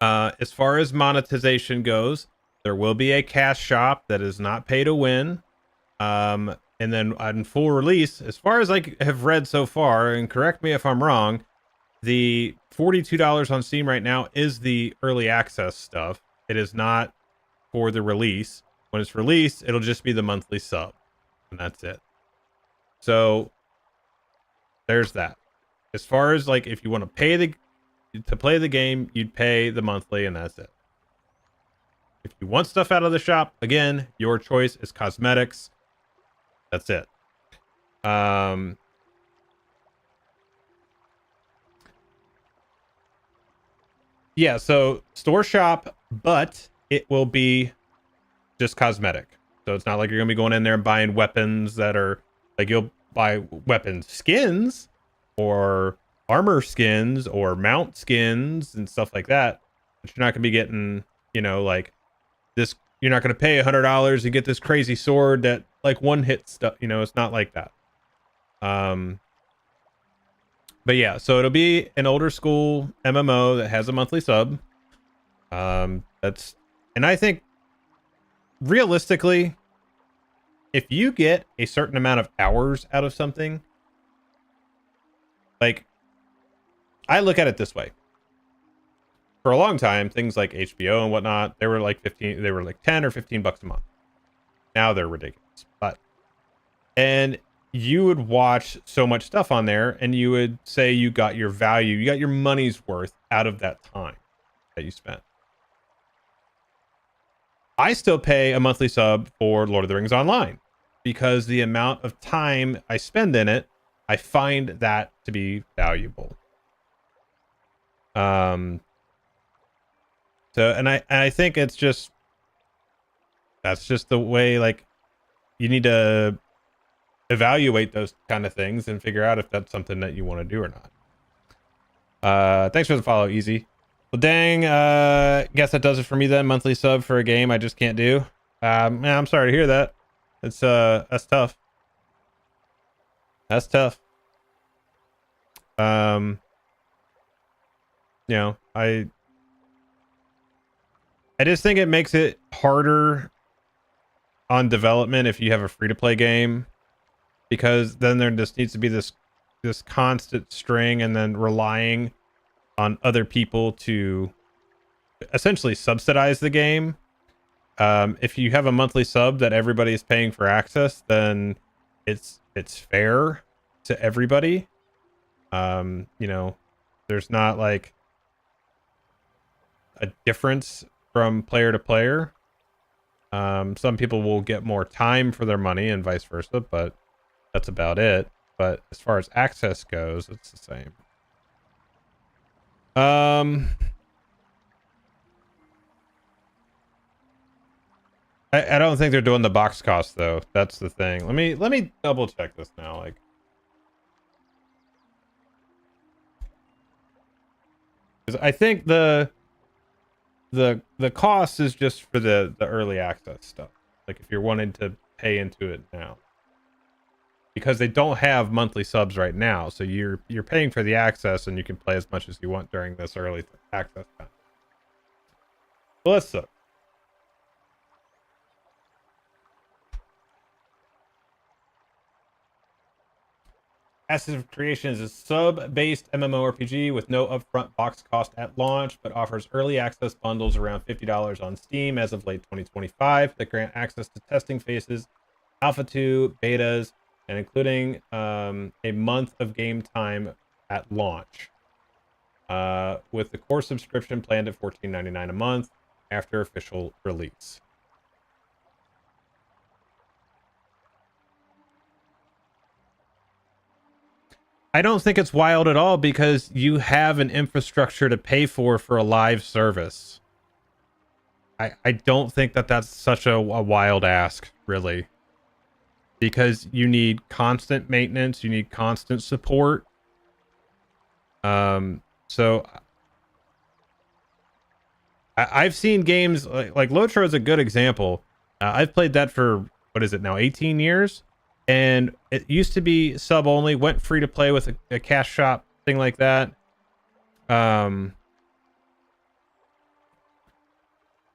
As far as monetization goes, there will be a cash shop that is not pay to win. And then on full release, as far as I have read so far, and correct me if I'm wrong, the $42 on Steam right now is the early access stuff. It is not for the release. When it's released, it'll just be the monthly sub, and that's it. So there's that. As far as like if you want to pay to play the game, you'd pay the monthly, and that's it. If you want stuff out of the shop, again, your choice is cosmetics. That's it. Yeah, so store shop, but it will be just cosmetic. So it's not like you're gonna be going in there and buying weapons that are like, you'll buy weapon skins or armor skins or mount skins and stuff like that, but you're not gonna be getting, you know, like this. You're not gonna pay $100 and get this crazy sword that like one hit stuff. You know, it's not like that. But yeah, so it'll be an older school MMO that has a monthly sub. And I think realistically, if you get a certain amount of hours out of something, like, I look at it this way. For a long time, things like HBO and whatnot, they were like 10 or $15 a month. Now they're ridiculous. And you would watch so much stuff on there, and you would say you got your value, you got your money's worth out of that time that you spent. I still pay a monthly sub for Lord of the Rings Online because the amount of time I spend in it, I find that to be valuable. So, and I think it's just, that's just the way, like, you need to evaluate those kind of things and figure out if that's something that you want to do or not. Thanks for the follow, Easy. Well, dang, guess that does it for me then. Monthly sub for a game I just can't do. Man, I'm sorry to hear that. It's that's tough. That's tough. You know, I just think it makes it harder on development if you have a free-to-play game, because then there just needs to be this constant string and then relying on other people to essentially subsidize the game. If you have a monthly sub that everybody is paying for access, then it's fair to everybody. You know, there's not like a difference from player to player. Some people will get more time for their money and vice versa, but that's about it. But as far as access goes, it's the same. I don't think they're doing the box cost though. That's the thing. Let me double check this now. Like, I think the cost is just for the early access stuff. Like if you're wanting to pay into it now, because they don't have monthly subs right now, so you're paying for the access and you can play as much as you want during this early access time. Well, let's look. Passive Creation is a sub-based MMORPG with no upfront box cost at launch, but offers early access bundles around $50 on Steam as of late 2025 that grant access to testing phases, Alpha 2, betas, and including a month of game time at launch. With the core subscription planned at $14.99 a month after official release. I don't think it's wild at all because you have an infrastructure to pay for a live service. I don't think that that's such a wild ask, really. Because you need constant maintenance, you need constant support. So I've seen games like Lotro is a good example. I've played that for, what is it now, 18 years? And it used to be sub only, went free to play with a cash shop, thing like that.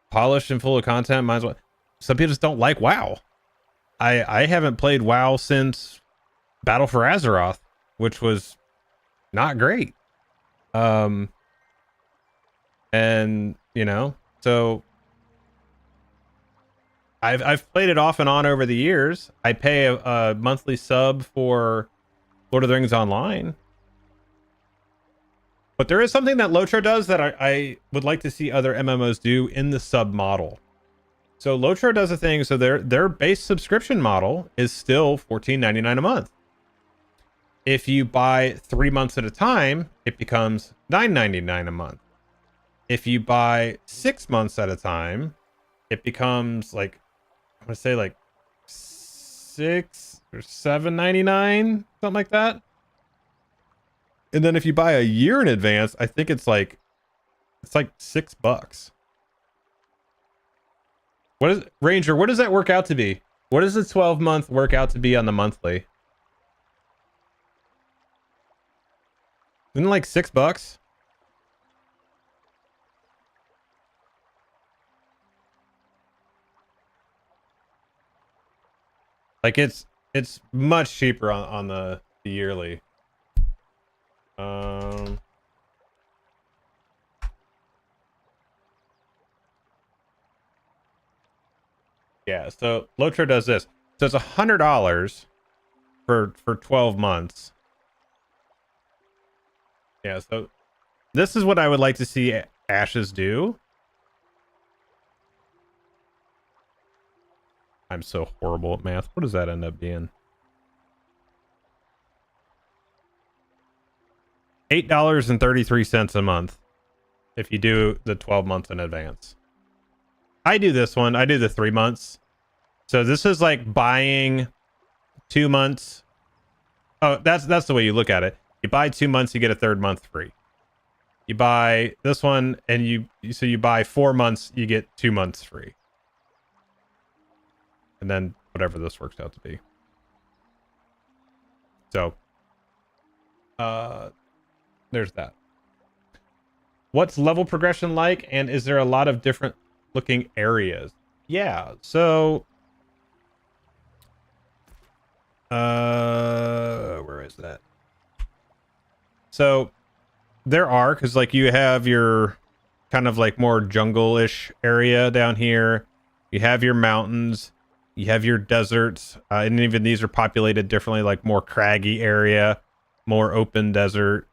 Polished and full of content, might as well. Some people just don't like WoW. I haven't played WoW since Battle for Azeroth, which was not great. And you know, so I've played it off and on over the years. I pay a monthly sub for Lord of the Rings Online. But there is something that Lotro does that I would like to see other MMOs do in the sub model. So Lotro does a thing, so their base subscription model is still $14.99 a month. If you buy 3 months at a time, it becomes $9.99 a month. If you buy 6 months at a time, it becomes like, I'm gonna say like $6 or $7.99, something like that. And then if you buy a year in advance, I think it's like $6. What is Ranger? What does that work out to be? What does the 12-month work out to be on the monthly? Isn't it like $6? Like it's much cheaper on the yearly. Yeah, so Lotro does this. So it's $100 for 12 months. Yeah, so this is what I would like to see Ashes do. I'm so horrible at math. What does that end up being? $8.33 a month if you do the 12 months in advance. I do this one. I do the 3 months. So this is like buying 2 months. Oh, that's the way you look at it. You buy 2 months, you get a third month free. You buy this one, and you buy 4 months, you get 2 months free. And then whatever this works out to be. So, there's that. What's level progression like, and is there a lot of different looking areas? Yeah, so where is that? So there are, because like you have your kind of like more jungle-ish area down here. You have your mountains. You have your deserts. And even these are populated differently, like more craggy area, more open desert.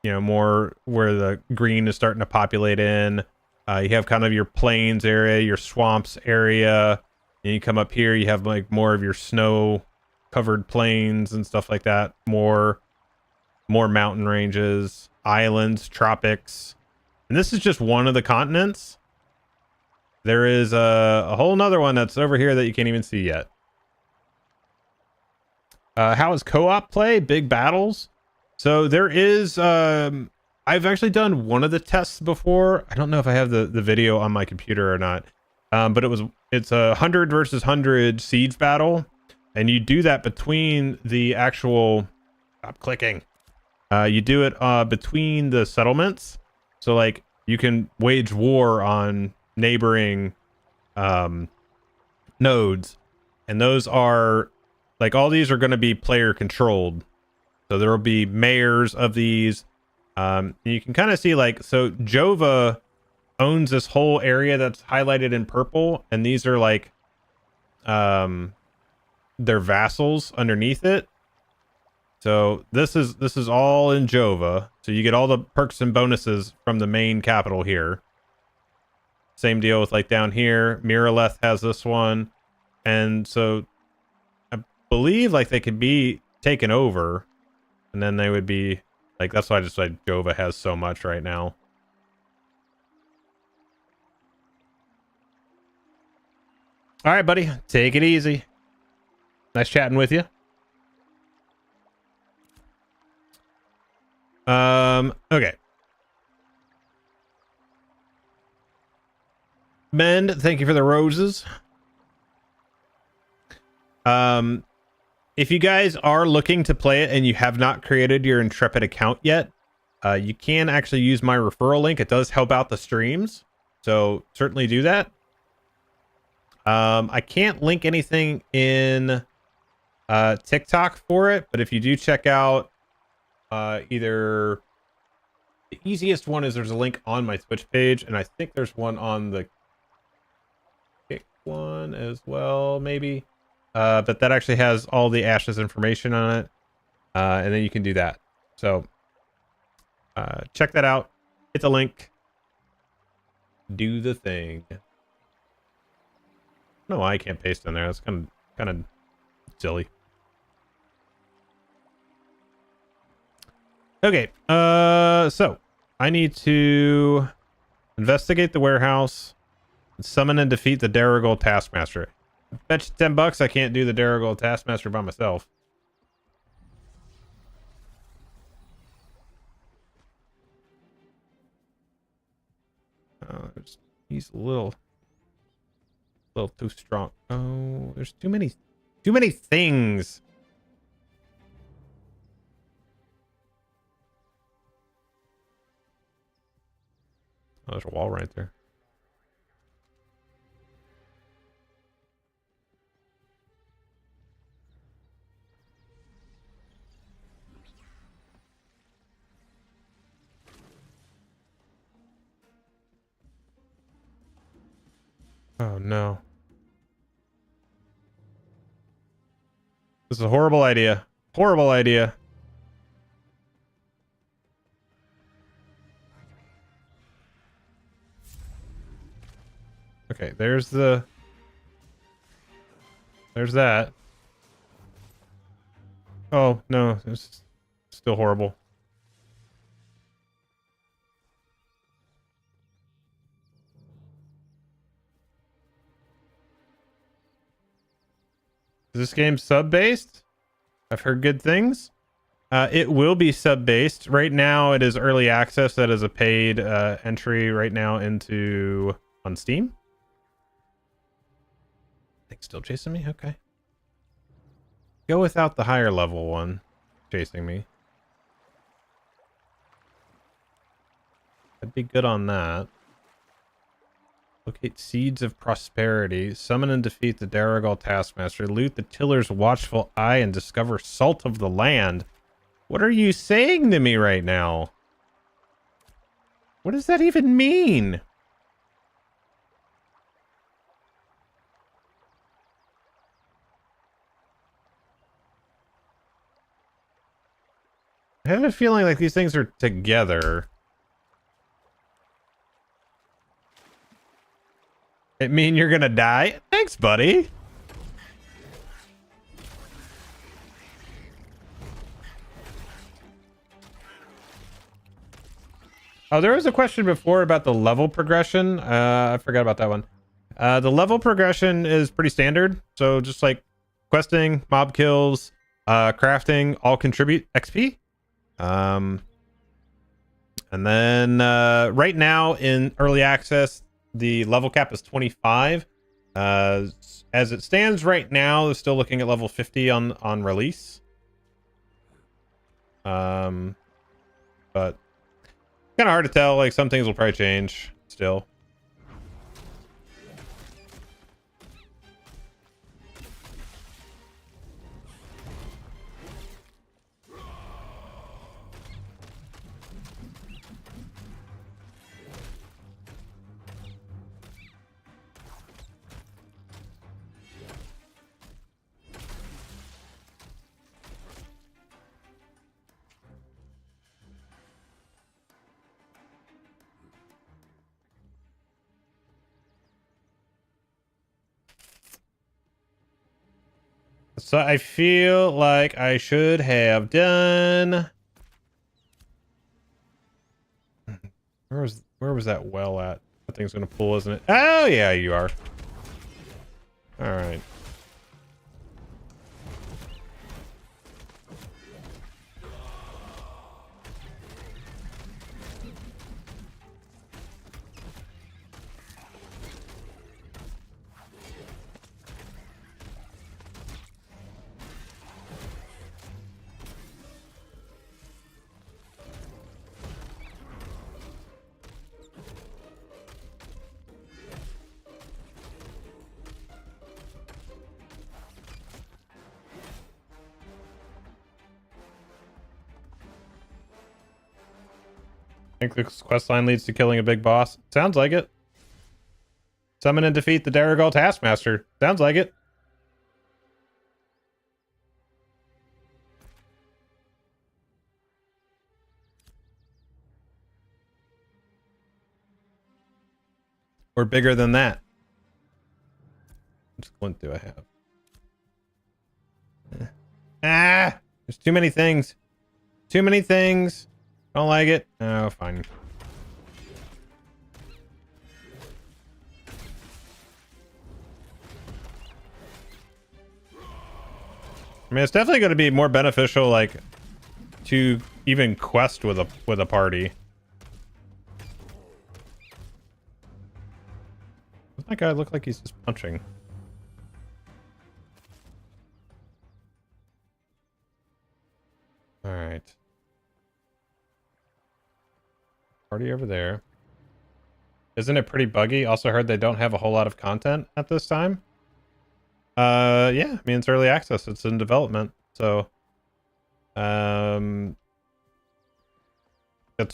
you know, more where the green is starting to populate in. You have kind of your plains area, your swamps area. And you come up here, you have like more of your snow covered plains and stuff like that. More mountain ranges, islands, tropics. And this is just one of the continents. There is a whole nother one that's over here that you can't even see yet. How is co-op play? Big battles. So there is, I've actually done one of the tests before. I don't know if I have the video on my computer or not. But it's a 100 versus 100 siege battle. And you do that between the actual, stop clicking. You do it between the settlements. So like you can wage war on neighboring nodes. And those are like, all these are going to be player controlled. So there will be mayors of these. You can kind of see like, so Jova owns this whole area that's highlighted in purple. And these are like their vassals underneath it. So this is all in Jova. So you get all the perks and bonuses from the main capital here. Same deal with like down here. Miraleth has this one. And so I believe like they could be taken over. And then they would be like, that's why I just like Jova has so much right now. All right, buddy. Take it easy. Nice chatting with you. Okay. Mend, thank you for the roses. If you guys are looking to play it and you have not created your Intrepid account yet, you can actually use my referral link. It does help out the streams, so certainly do that. I can't link anything in TikTok for it, but if you do check out either the easiest one is there's a link on my Twitch page, and I think there's one on the Kick one as well, maybe. But that actually has all the Ashes information on it, and then you can do that. So check that out. Hit the link. Do the thing. No, I can't paste in there. That's kind of silly. Okay, so I need to investigate the warehouse, summon and defeat the Darrigal Taskmaster. Bet you $10 I can't do the Darrigal Taskmaster by myself. He's a little too strong. Oh, there's too many things. Oh, there's a wall right there. Oh no. This is a horrible idea. Horrible idea. Okay, there's that. Oh, no, it's still horrible. Is this game sub-based? I've heard good things. It will be sub-based. Right now, it is early access. That is a paid entry right now on Steam. Thing's still chasing me? Okay. Go without the higher level one chasing me. I'd be good on that. Locate Seeds of Prosperity. Summon and defeat the Darrigal Taskmaster. Loot the Tiller's Watchful Eye and discover Salt of the Land. What are you saying to me right now? What does that even mean? I have a feeling like these things are together. It mean you're gonna die? Thanks, buddy. Oh, there was a question before about the level progression. I forgot about that one. The level progression is pretty standard. So just like questing, mob kills, crafting, all contribute XP. And then right now in early access, the level cap is 25. As it stands right now, they're still looking at level 50 on release. But kind of hard to tell. Like some things will probably change still. So I feel like I should have done. Where was that well at? That thing's gonna pull, isn't it? Oh yeah, you are. All right. Think this quest line leads to killing a big boss? Sounds like it. Summon and defeat the Darigal Taskmaster. Sounds like it. Or bigger than that. Which glint do I have? Ah! There's too many things. Too many things. Don't like it. Oh, fine. I mean, it's definitely going to be more beneficial, like, to even quest with a party. Doesn't that guy look like he's just punching? All right. Party over there. Isn't it pretty buggy? Also heard they don't have a whole lot of content at this time. Yeah, I mean, it's early access. It's in development. So, that's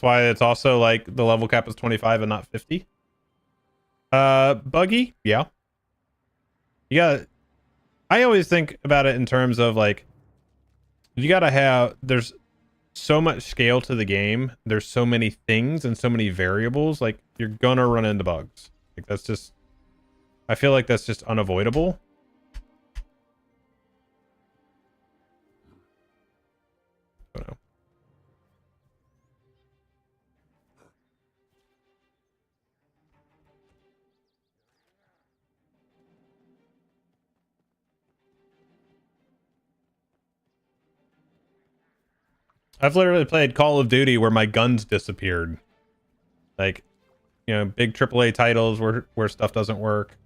why it's also like the level cap is 25 and not 50. Buggy? Yeah. I always think about it in terms of like, you gotta have, there's so much scale to the game. There's so many things and so many variables. Like, you're gonna run into bugs. Like, that's just, I feel like that's just unavoidable. I don't know. I've literally played Call of Duty where my guns disappeared. Like, you know, big AAA titles where stuff doesn't work.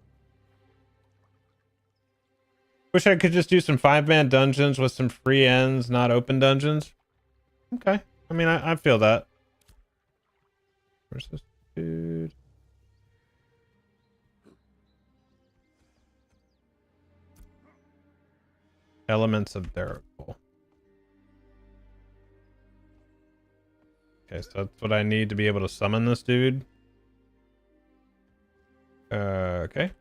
Wish I could just do some 5-man dungeons with some free ends, not open dungeons. Okay. I mean, I feel that. Where's this dude? Elements of Darigal. Okay, so that's what I need to be able to summon this dude. Okay.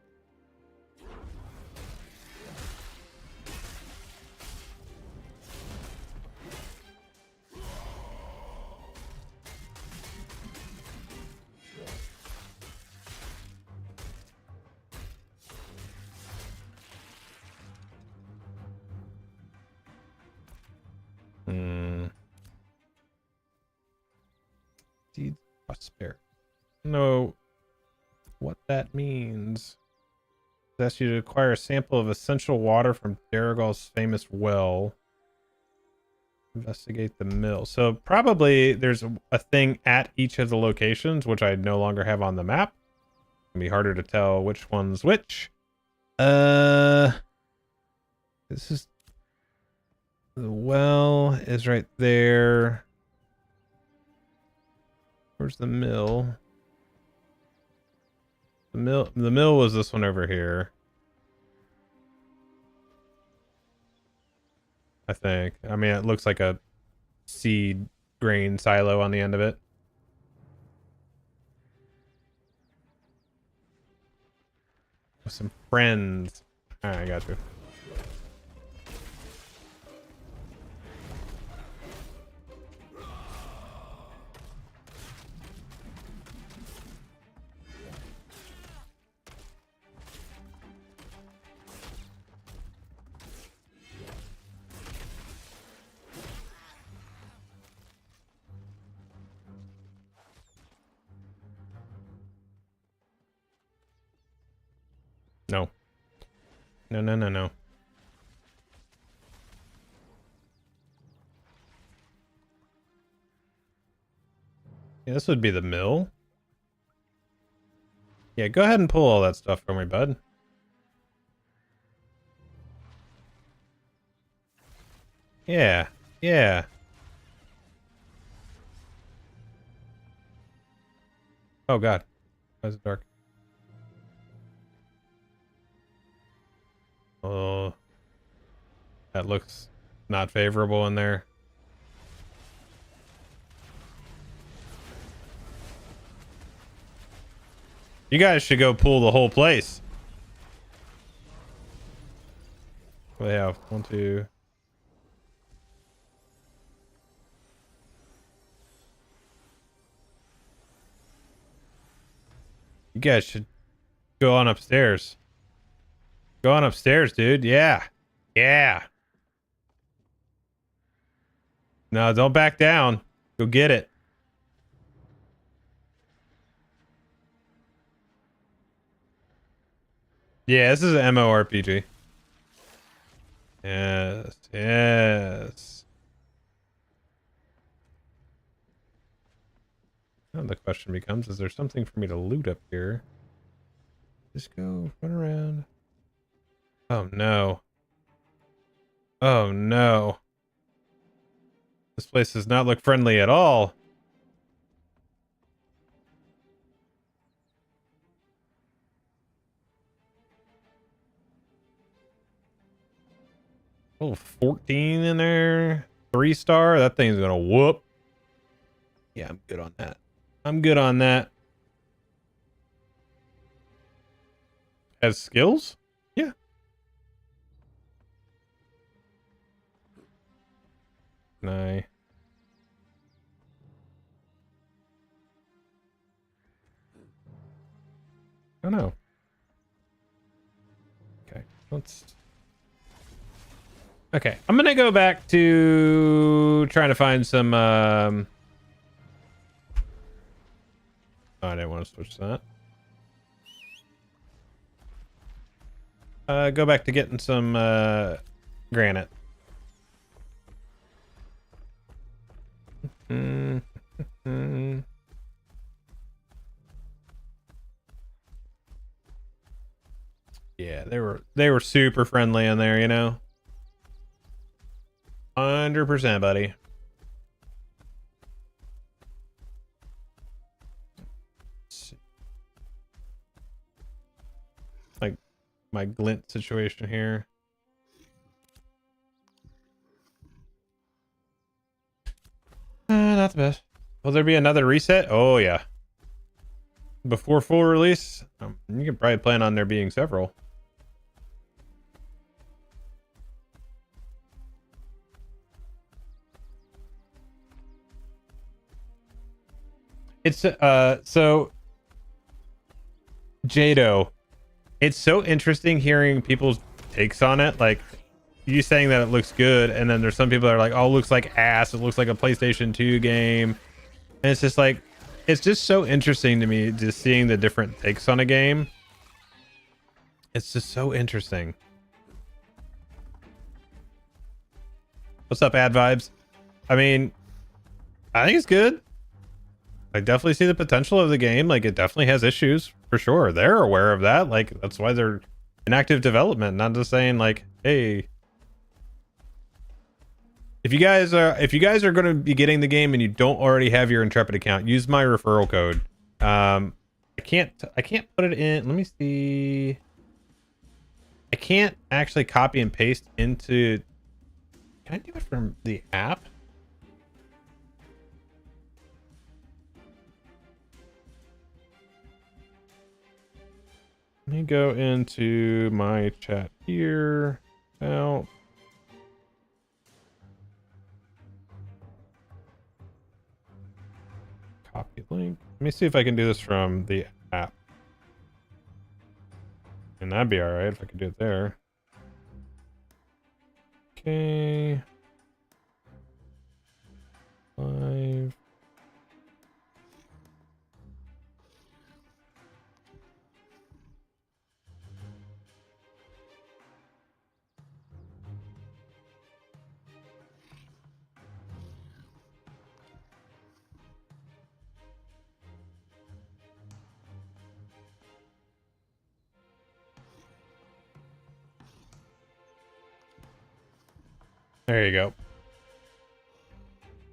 Seeds of prosperity. No, what that means. It asks you to acquire a sample of essential water from Darrigal's famous well. Investigate the mill. So probably there's a thing at each of the locations, which I no longer have on the map. It'll be harder to tell which one's which. This is the well is right there. Where's the mill? The mill was this one over here. I think. I mean, it looks like a seed grain silo on the end of it. With some friends. Alright, I got you. No. No, no, no, no. Yeah, this would be the mill. Yeah, go ahead and pull all that stuff for me, bud. Yeah, yeah. Oh, God. Why is it dark? Oh, that looks not favorable in there. You guys should go pull the whole place. What do they have? 1, 2. You guys should go on upstairs. Go on upstairs, dude. Yeah. Yeah. No, don't back down. Go get it. Yeah, this is an MMORPG. Yes. Yes. Now the question becomes, is there something for me to loot up here? Just go run around. Oh no. Oh no. This place does not look friendly at all. Oh, 14 in there. 3-star. That thing's gonna whoop. Yeah, I'm good on that. I'm good on that. Has skills? Yeah. No. Oh no. Okay, let's... Okay, I'm gonna go back to trying to find some, Oh, I didn't want to switch that. Go back to getting some, granite. Yeah, they were super friendly in there, you know. 100%, buddy. Let's see. Like my glint situation here. Not the best. Will there be another reset? Oh yeah. Before full release, you can probably plan on there being several. It's so Jado, it's so interesting hearing people's takes on it. Like you saying that it looks good, and then there's some people that are like, oh, it looks like ass, it looks like a PlayStation 2 game. And it's just like, it's just so interesting to me just seeing the different takes on a game. It's just so interesting. What's up, Ad Vibes? I mean, I think it's good. I definitely see the potential of the game. Like, it definitely has issues for sure. They're aware of that. Like, that's why they're in active development. Not just saying like, hey, if you guys are going to be getting the game and you don't already have your Intrepid account, use my referral code. I can't put it in. Let me see. I can't actually copy and paste into. Can I do it from the app? Let me go into my chat here. Out. Copy link. Let me see if I can do this from the app. And that'd be all right if I could do it there. Okay. Live. There you go.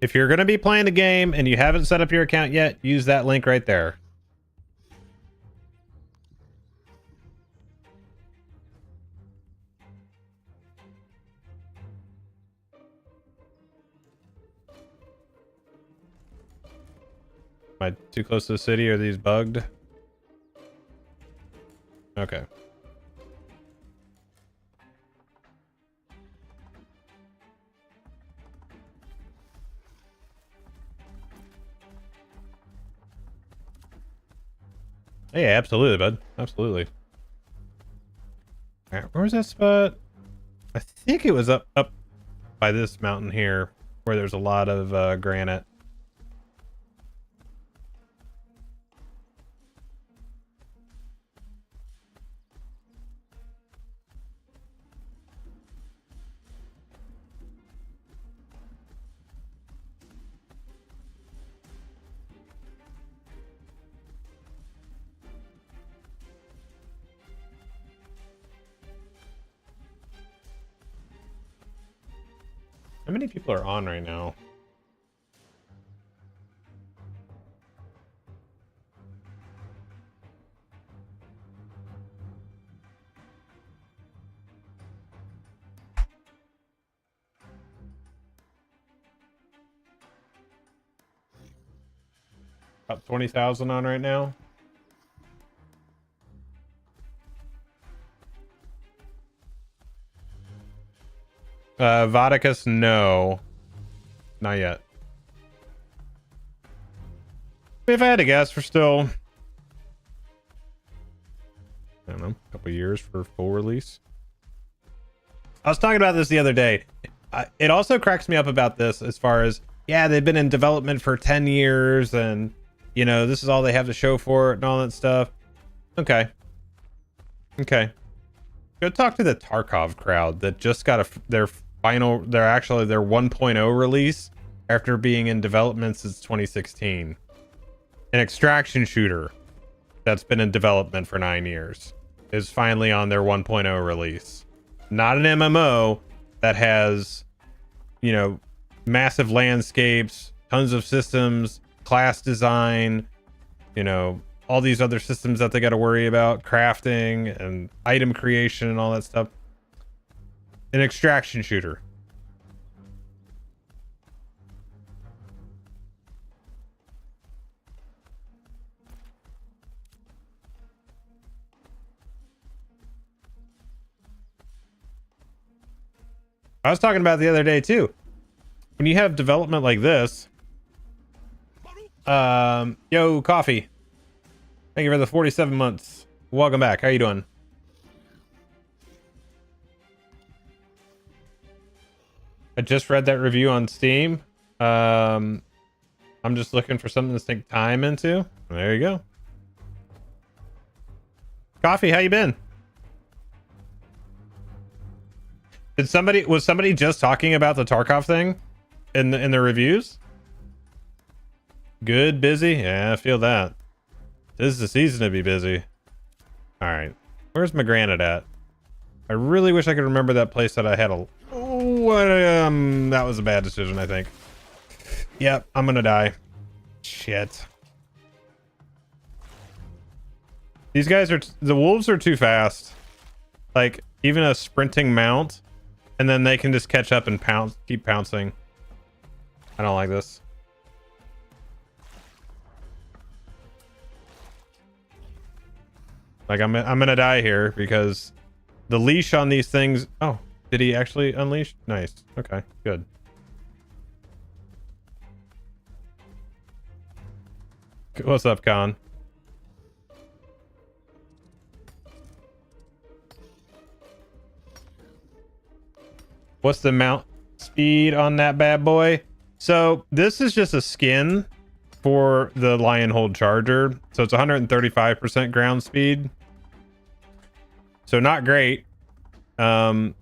If you're going to be playing the game and you haven't set up your account yet, use that link right there. Am I too close to the city? Are these bugged? Okay. Yeah, absolutely, bud. Absolutely. All right, where's that spot? I think it was up by this mountain here, where there's a lot of granite. How many people are on right now? About 20,000 on right now. Vodicus, no. Not yet. If I had to guess, we're still, I don't know, a couple years for full release. I was talking about this the other day. It also cracks me up about this as far as, yeah, they've been in development for 10 years and, you know, this is all they have to show for it and all that stuff. Okay. Okay. Go talk to the Tarkov crowd that just got their 1.0 release after being in development since 2016. An extraction shooter that's been in development for 9 years is finally on their 1.0 release. Not an MMO that has, you know, massive landscapes, tons of systems, class design, you know, all these other systems that they got to worry about, crafting and item creation and all that stuff. An extraction shooter. I was talking about it the other day too. When you have development like this, yo, Coffee. Thank you for the 47 months. Welcome back. How you doing? I just read that review on Steam. I I'm just looking for something to sink time into. There you go. Coffee, how you been? Was somebody just talking about the Tarkov thing in the reviews? Good, busy? Yeah, I feel that. This is the season to be busy. All right. Where's my granite at? I really wish I could remember that place that I had a... that was a bad decision, I think. Yep, I'm gonna die. Shit. These guys are... The wolves are too fast. Like, even a sprinting mount, and then they can just catch up and pounce, keep pouncing. I don't like this. Like, I'm gonna die here because the leash on these things... Oh, did he actually unleash? Nice. Okay, good. What's up, Khan? What's the mount speed on that bad boy? So this is just a skin for the Lionhold Charger. So it's 135% ground speed. So not great. There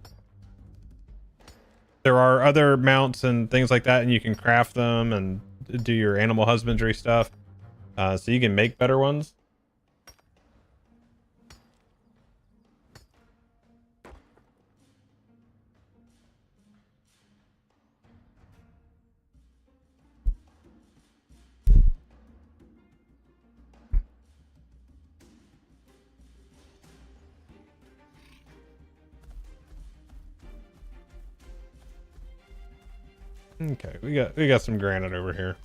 are other mounts and things like that, and you can craft them and do your animal husbandry stuff. So you can make better ones. Okay, we got some granite over here.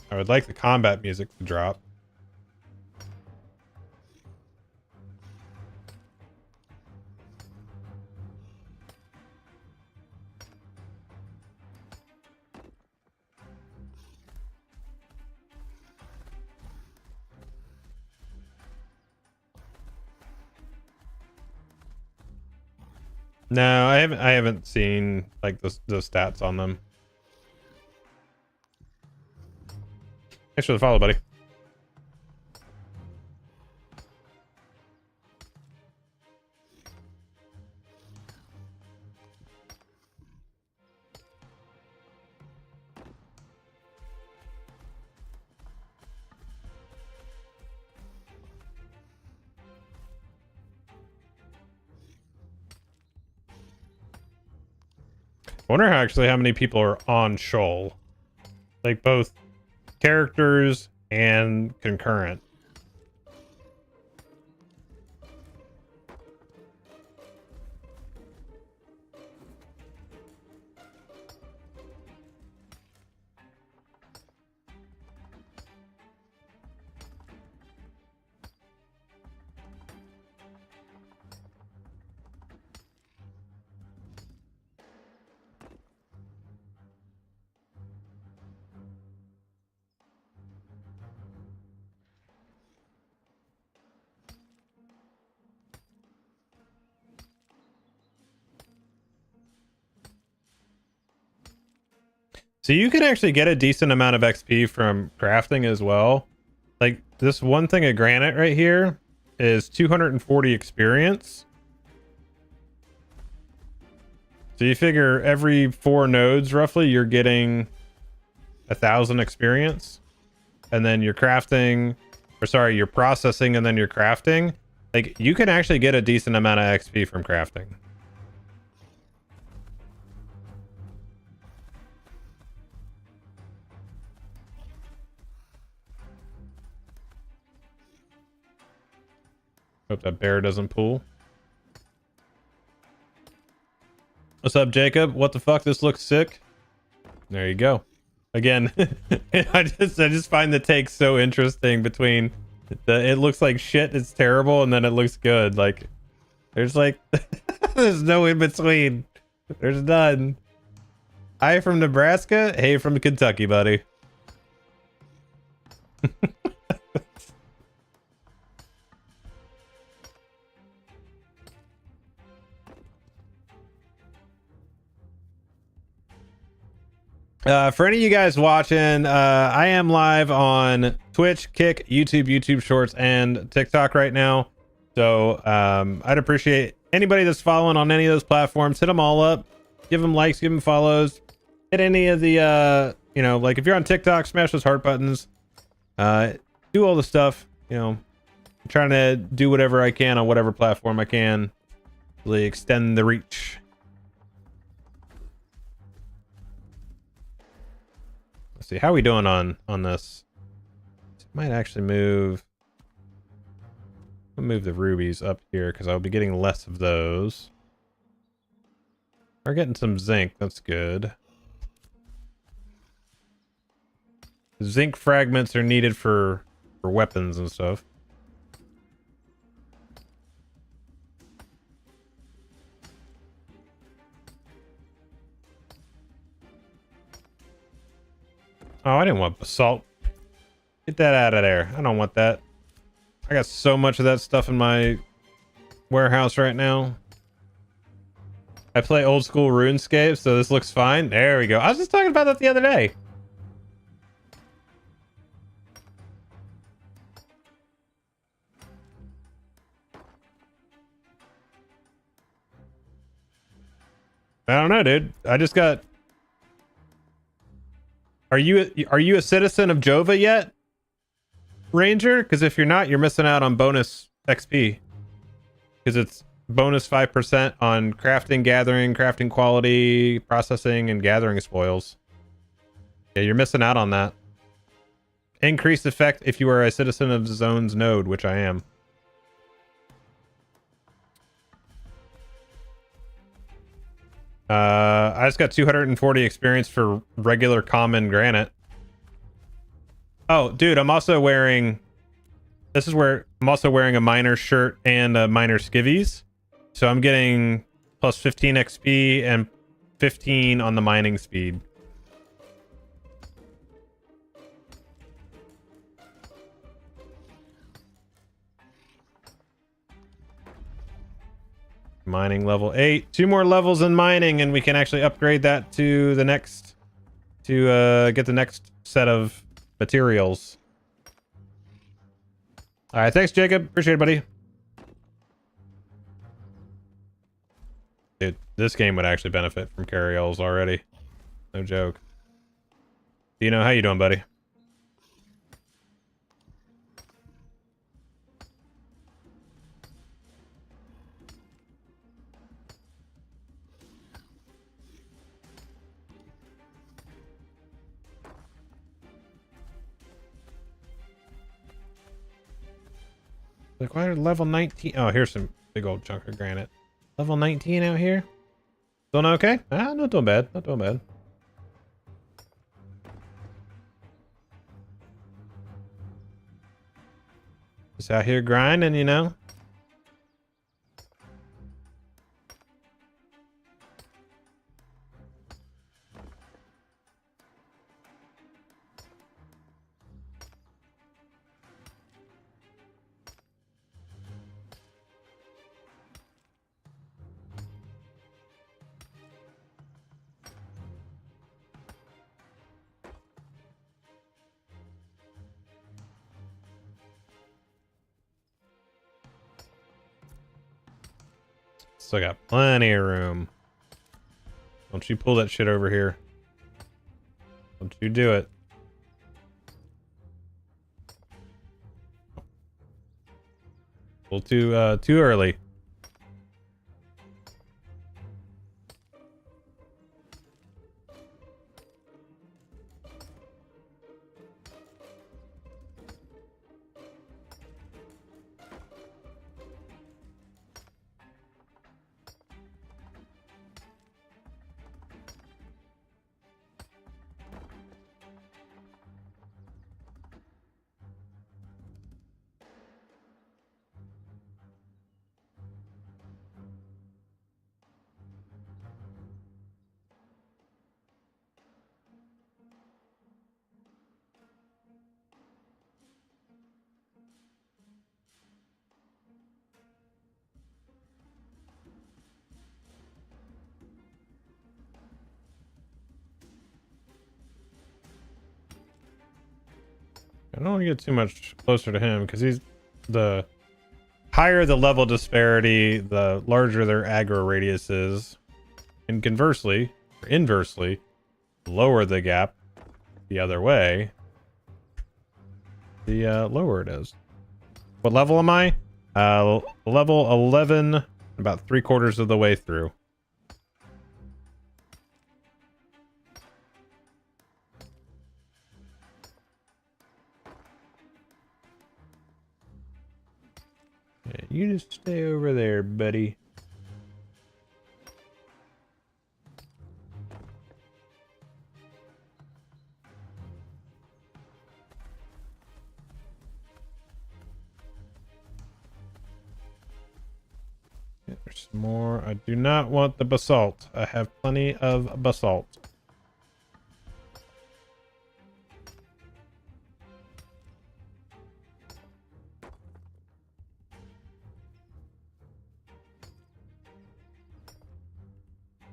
I would like the combat music to drop. No, I haven't seen like the stats on them. Thanks for the follow, buddy. I wonder how many people are on Shoal, like both characters and concurrent. So you can actually get a decent amount of XP from crafting as well. Like this one thing of granite right here is 240 experience. So you figure every 4 nodes roughly you're getting 1,000 experience. And then you're crafting, or sorry, you're processing and then you're crafting. Like you can actually get a decent amount of XP from crafting. Hope that bear doesn't pull. What's up, Jacob? What the fuck? This looks sick. There you go. Again, I just find the take so interesting between it looks like shit, it's terrible, and then it looks good. Like there's like there's no in between. There's none. Hi from Nebraska. Hey from Kentucky, buddy. For any of you guys watching, I am live on Twitch, Kick, YouTube Shorts, and TikTok right now. So I'd appreciate anybody that's following on any of those platforms. Hit them all up, give them likes, give them follows. Hit any of the, like if you're on TikTok, smash those heart buttons. Do all the stuff. I'm trying to do whatever I can on whatever platform I can. Really extend the reach. Let's see, how are we doing on this? Might actually move the rubies up here because I'll be getting less of those. We're getting some zinc, that's good. Zinc fragments are needed for weapons and stuff. Oh, I didn't want basalt. Get that out of there. I don't want that. I got so much of that stuff in my warehouse right now. I play old school RuneScape, so this looks fine. There we go. I was just talking about that the other day. I don't know, dude. I just got... Are you a citizen of Jova yet, Ranger? Because if you're not, you're missing out on bonus XP. Because it's bonus 5% on crafting, gathering, crafting quality, processing, and gathering spoils. Yeah, you're missing out on that. Increased effect if you are a citizen of the zone's node, which I am. I just got 240 experience for regular common granite. Oh, dude, I'm also wearing... This is where I'm also wearing a miner shirt and a miner skivvies. So I'm getting plus 15 XP and 15 on the mining speed. Mining level 8. 2 more levels in mining and we can actually upgrade that to the next... To get the next set of materials. Alright, thanks Jacob. Appreciate it, buddy. Dude, this game would actually benefit from carryalls already. No joke. Dino, how you doing, buddy? Like, why are level 19? Oh, here's some big old chunk of granite. Level 19 out here? Doing okay? Ah, not doing bad. Not doing bad. Just out here grinding, you know? Still got plenty of room. Don't you pull that shit over here. Don't you do it. A little too early. I don't want to get too much closer to him because he's the higher the level disparity, the larger their aggro radius is. And conversely, or inversely, lower the gap the other way, the lower it is. What level am I? Level 11, about 3/4 of the way through. Yeah, you just stay over there, buddy. Yeah, there's more. I do not want the basalt. I have plenty of basalt.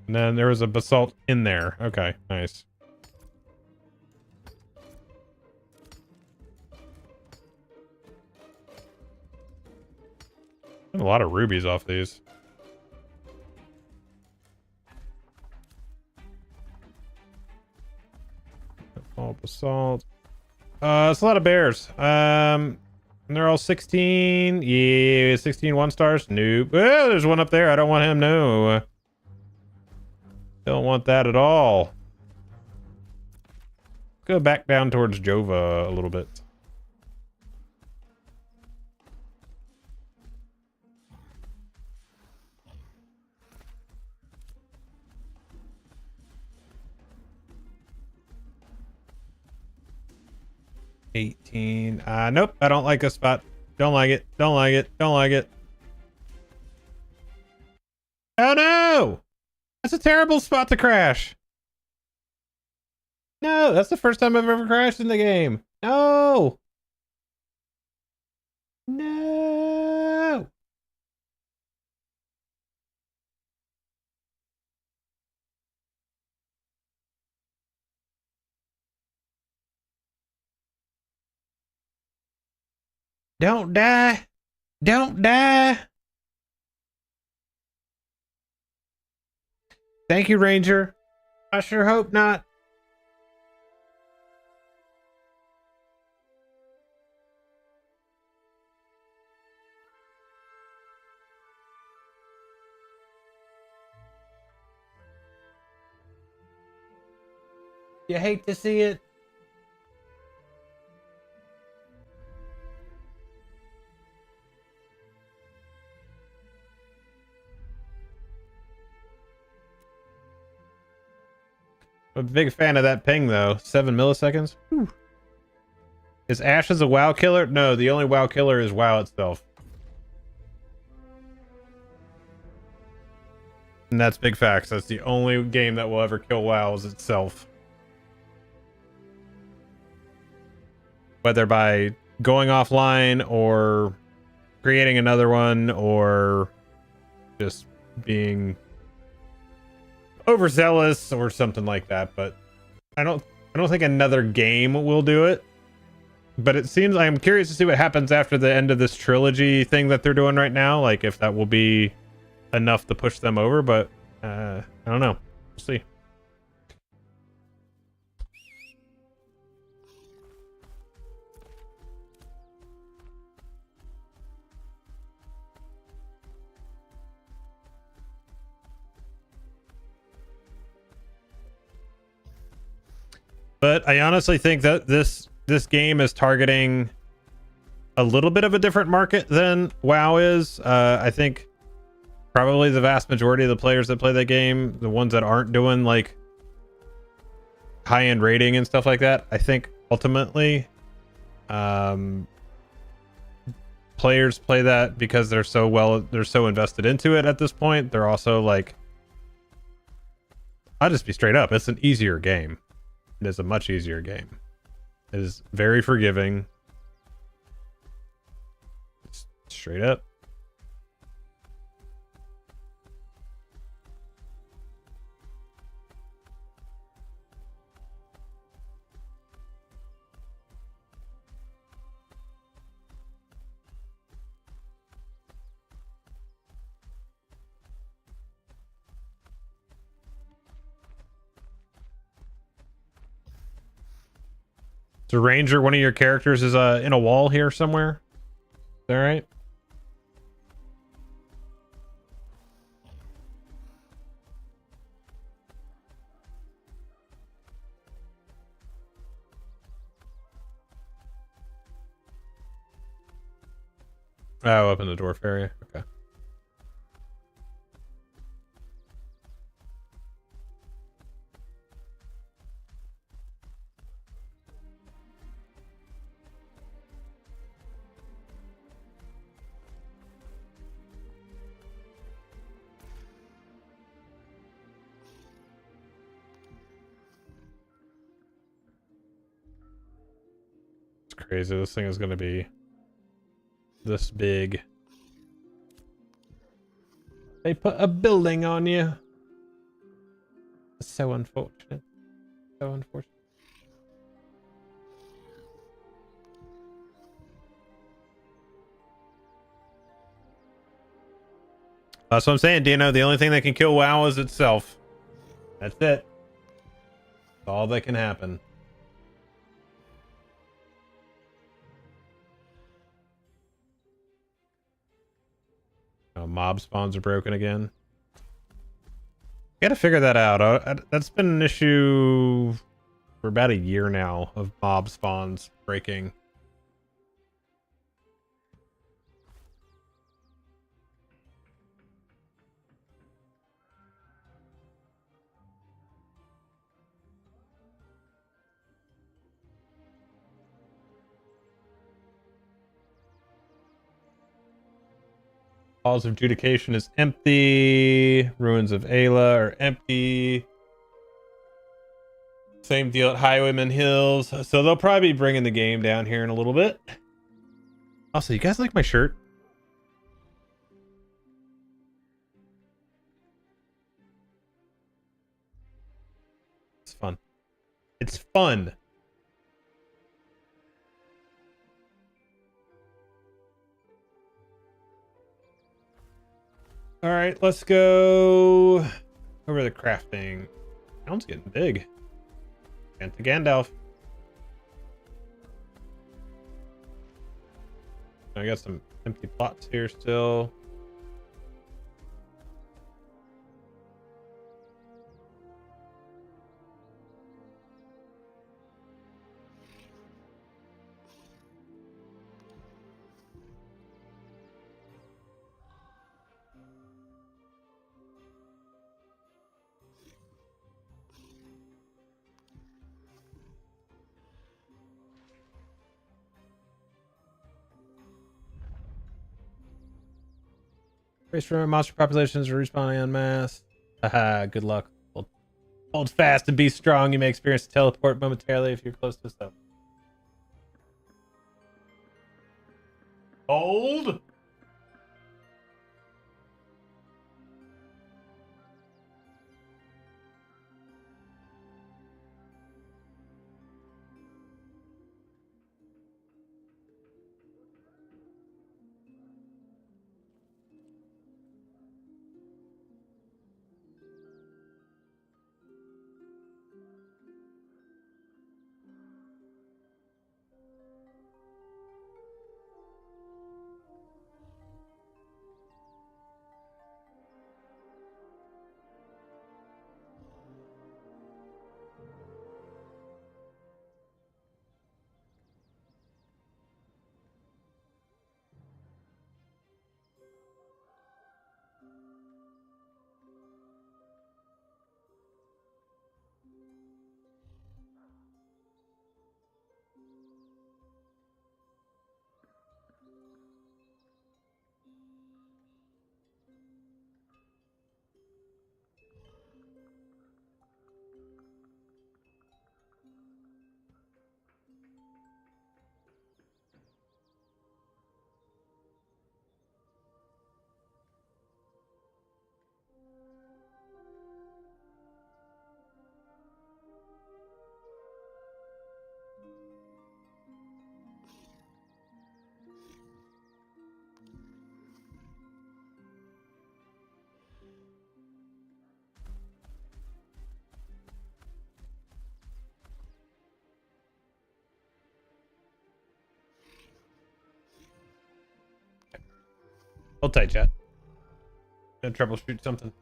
And then there was a basalt in there. Okay, nice. A lot of rubies off these. All basalt. It's a lot of bears. And they're all 16. Yeah, 16 1-stars. Nope. Oh, there's one up there. I don't want him. No. Don't want that at all. Go back down towards Jova a little bit. Nope, I don't like this spot. Don't like it. Don't like it. Don't like it. Oh no! That's a terrible spot to crash. No, that's the first time I've ever crashed in the game. No! No! Don't die! Don't die! Thank you, Ranger. I sure hope not. You hate to see it. I'm a big fan of that ping, though. 7 milliseconds. Whew. Is Ashes a WoW killer? No, the only WoW killer is WoW itself. And that's big facts. That's the only game that will ever kill WoW is itself. Whether by going offline or creating another one or just being overzealous or something like that, but I don't think another game will do it. But it seems I'm curious to see what happens after the end of this trilogy thing that they're doing right now, like if that will be enough to push them over, but I don't know. We'll see. But I honestly think that this game is targeting a little bit of a different market than WoW is. I think probably the vast majority of the players that play that game, the ones that aren't doing like high-end rating and stuff like that, I think ultimately players play that because they're so invested into it at this point. They're also like, I'll just be straight up, it's an easier game. It is a much easier game. It is very forgiving. Straight up. So Ranger, one of your characters is in a wall here somewhere. Is that right? Oh, up in the dwarf area. Okay. It's crazy. This thing is going to be this big. They put a building on you. So unfortunate. So unfortunate. That's what I'm saying, Dino. The only thing that can kill WoW is itself. That's it. That's all that can happen. Oh, mob spawns are broken again. Gotta figure that out. That's been an issue for about a year now of mob spawns breaking. Halls of Judication is empty. Ruins of Ayla are empty. Same deal at Highwayman Hills. So they'll probably be bringing the game down here in a little bit. Also, you guys like my shirt? It's fun. It's fun. All right, let's go over the crafting. Town's getting big. And to Gandalf. I got some empty plots here still. Race for monster populations are respawning en masse. Haha, good luck. Hold fast and be strong. You may experience a teleport momentarily if you're close to stuff. Hold. Hold tight, chat. Gonna troubleshoot something.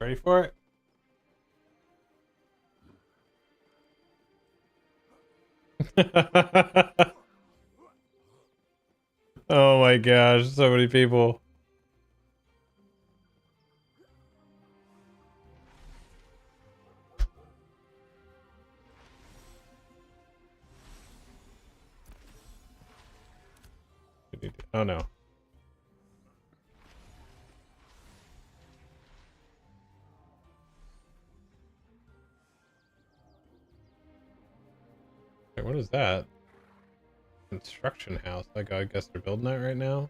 Ready for it? Oh my gosh, so many people. Oh no. Wait, what is that? Construction house. Like, I guess they're building that right now.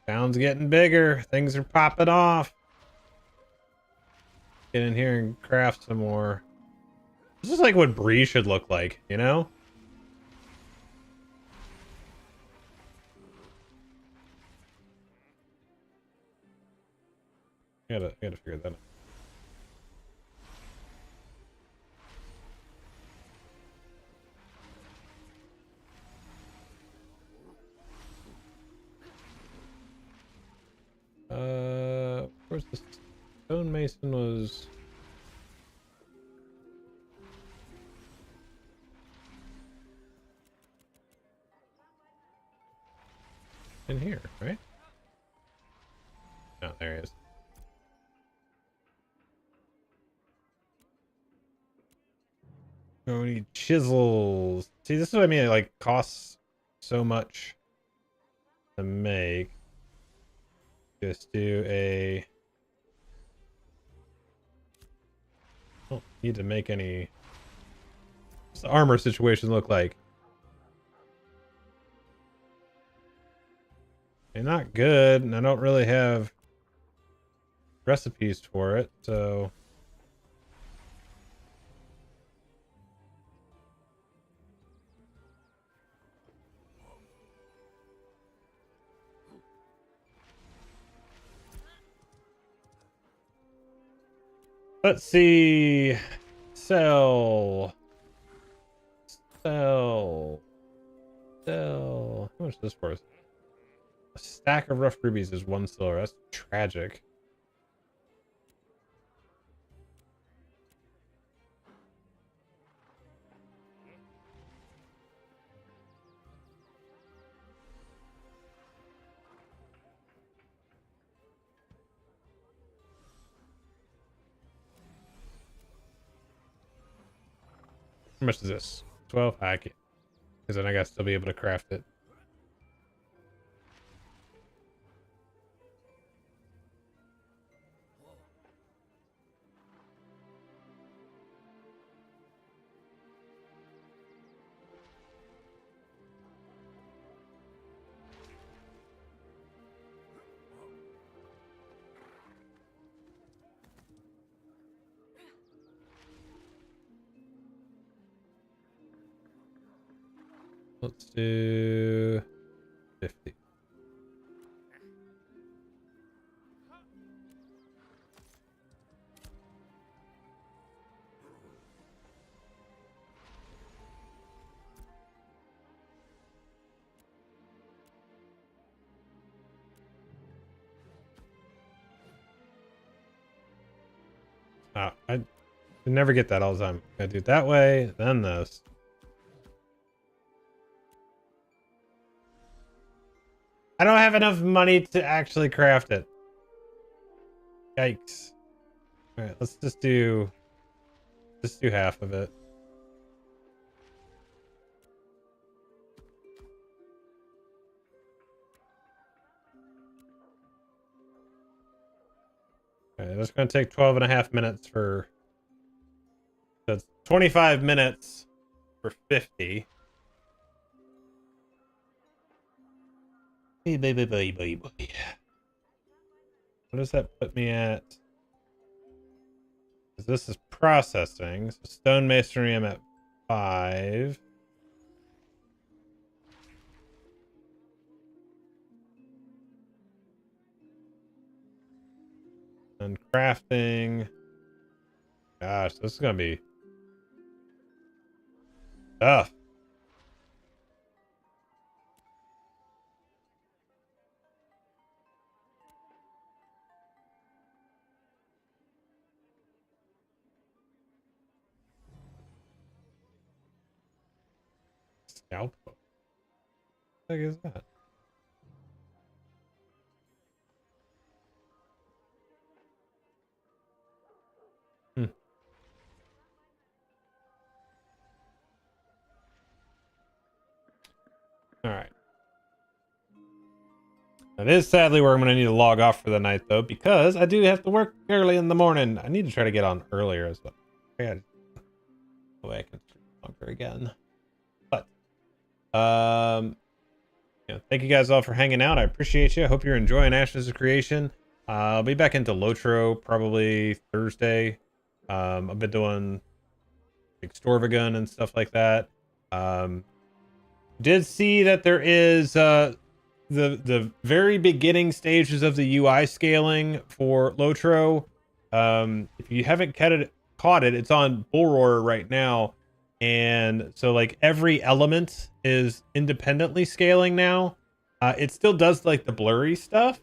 Town's getting bigger. Things are popping off. Get in here and craft some more. This is like what Bree should look like, you know? I gotta figure that out. Where's the stonemason was? In here, right? Oh, there he is. Oh, we need chisels. See, this is what I mean. It like costs so much to make. Just do a. Don't need to make any. What's the armor situation look like? They're not good, and I don't really have recipes for it, so. Let's see. Sell. Sell. Sell. How much is this for? A stack of rough rubies is 1 silver. That's tragic. How much is this? 12? I can't. Because then I gotta still be able to craft it. Let's do 50. I You never get that all the time. Gotta do it that way, then this. I don't have enough money to actually craft it. Yikes. Alright, let's just do half of it. Okay, that's gonna take 12.5 minutes for, that's 25 minutes for 50. What does that put me at? Because this is processing. So stonemasonry, I'm at 5. And crafting. Gosh, this is gonna be tough. Scalp. What the heck is that? All right. That is sadly where I'm going to need to log off for the night, though, because I do have to work early in the morning. I need to try to get on earlier as well. Yeah, the way I can longer again. But, yeah, thank you guys all for hanging out. I appreciate you. I hope you're enjoying Ashes of Creation. I'll be back into Lotro probably Thursday. I've been doing like Storvagun and stuff like that. Did see that there is the very beginning stages of the UI scaling for Lotro. If you haven't caught it, it's on Bullroar right now, and so like every element is independently scaling now. It still does like the blurry stuff,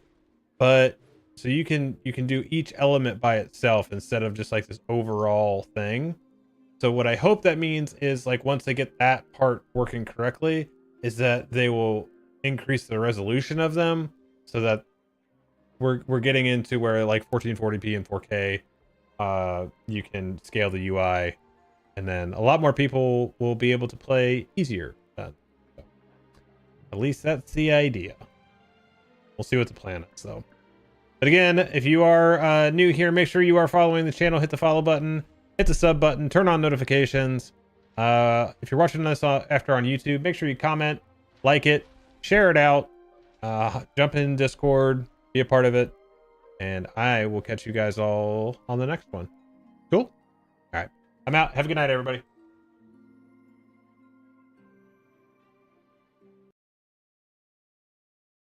but so you can do each element by itself instead of just like this overall thing. So what I hope that means is like once they get that part working correctly, is that they will increase the resolution of them so that we're getting into where like 1440p and 4K, you can scale the UI, and then a lot more people will be able to play easier then. So, at least that's the idea. We'll see what the plan is though. But again, if you are new here, make sure you are following the channel. Hit the follow button, hit the sub button, turn on notifications. If you're watching this after on YouTube, make sure you comment, like it, share it out, jump in Discord, be a part of it, and I will catch you guys all on the next one. Cool? All right. I'm out. Have a good night, everybody.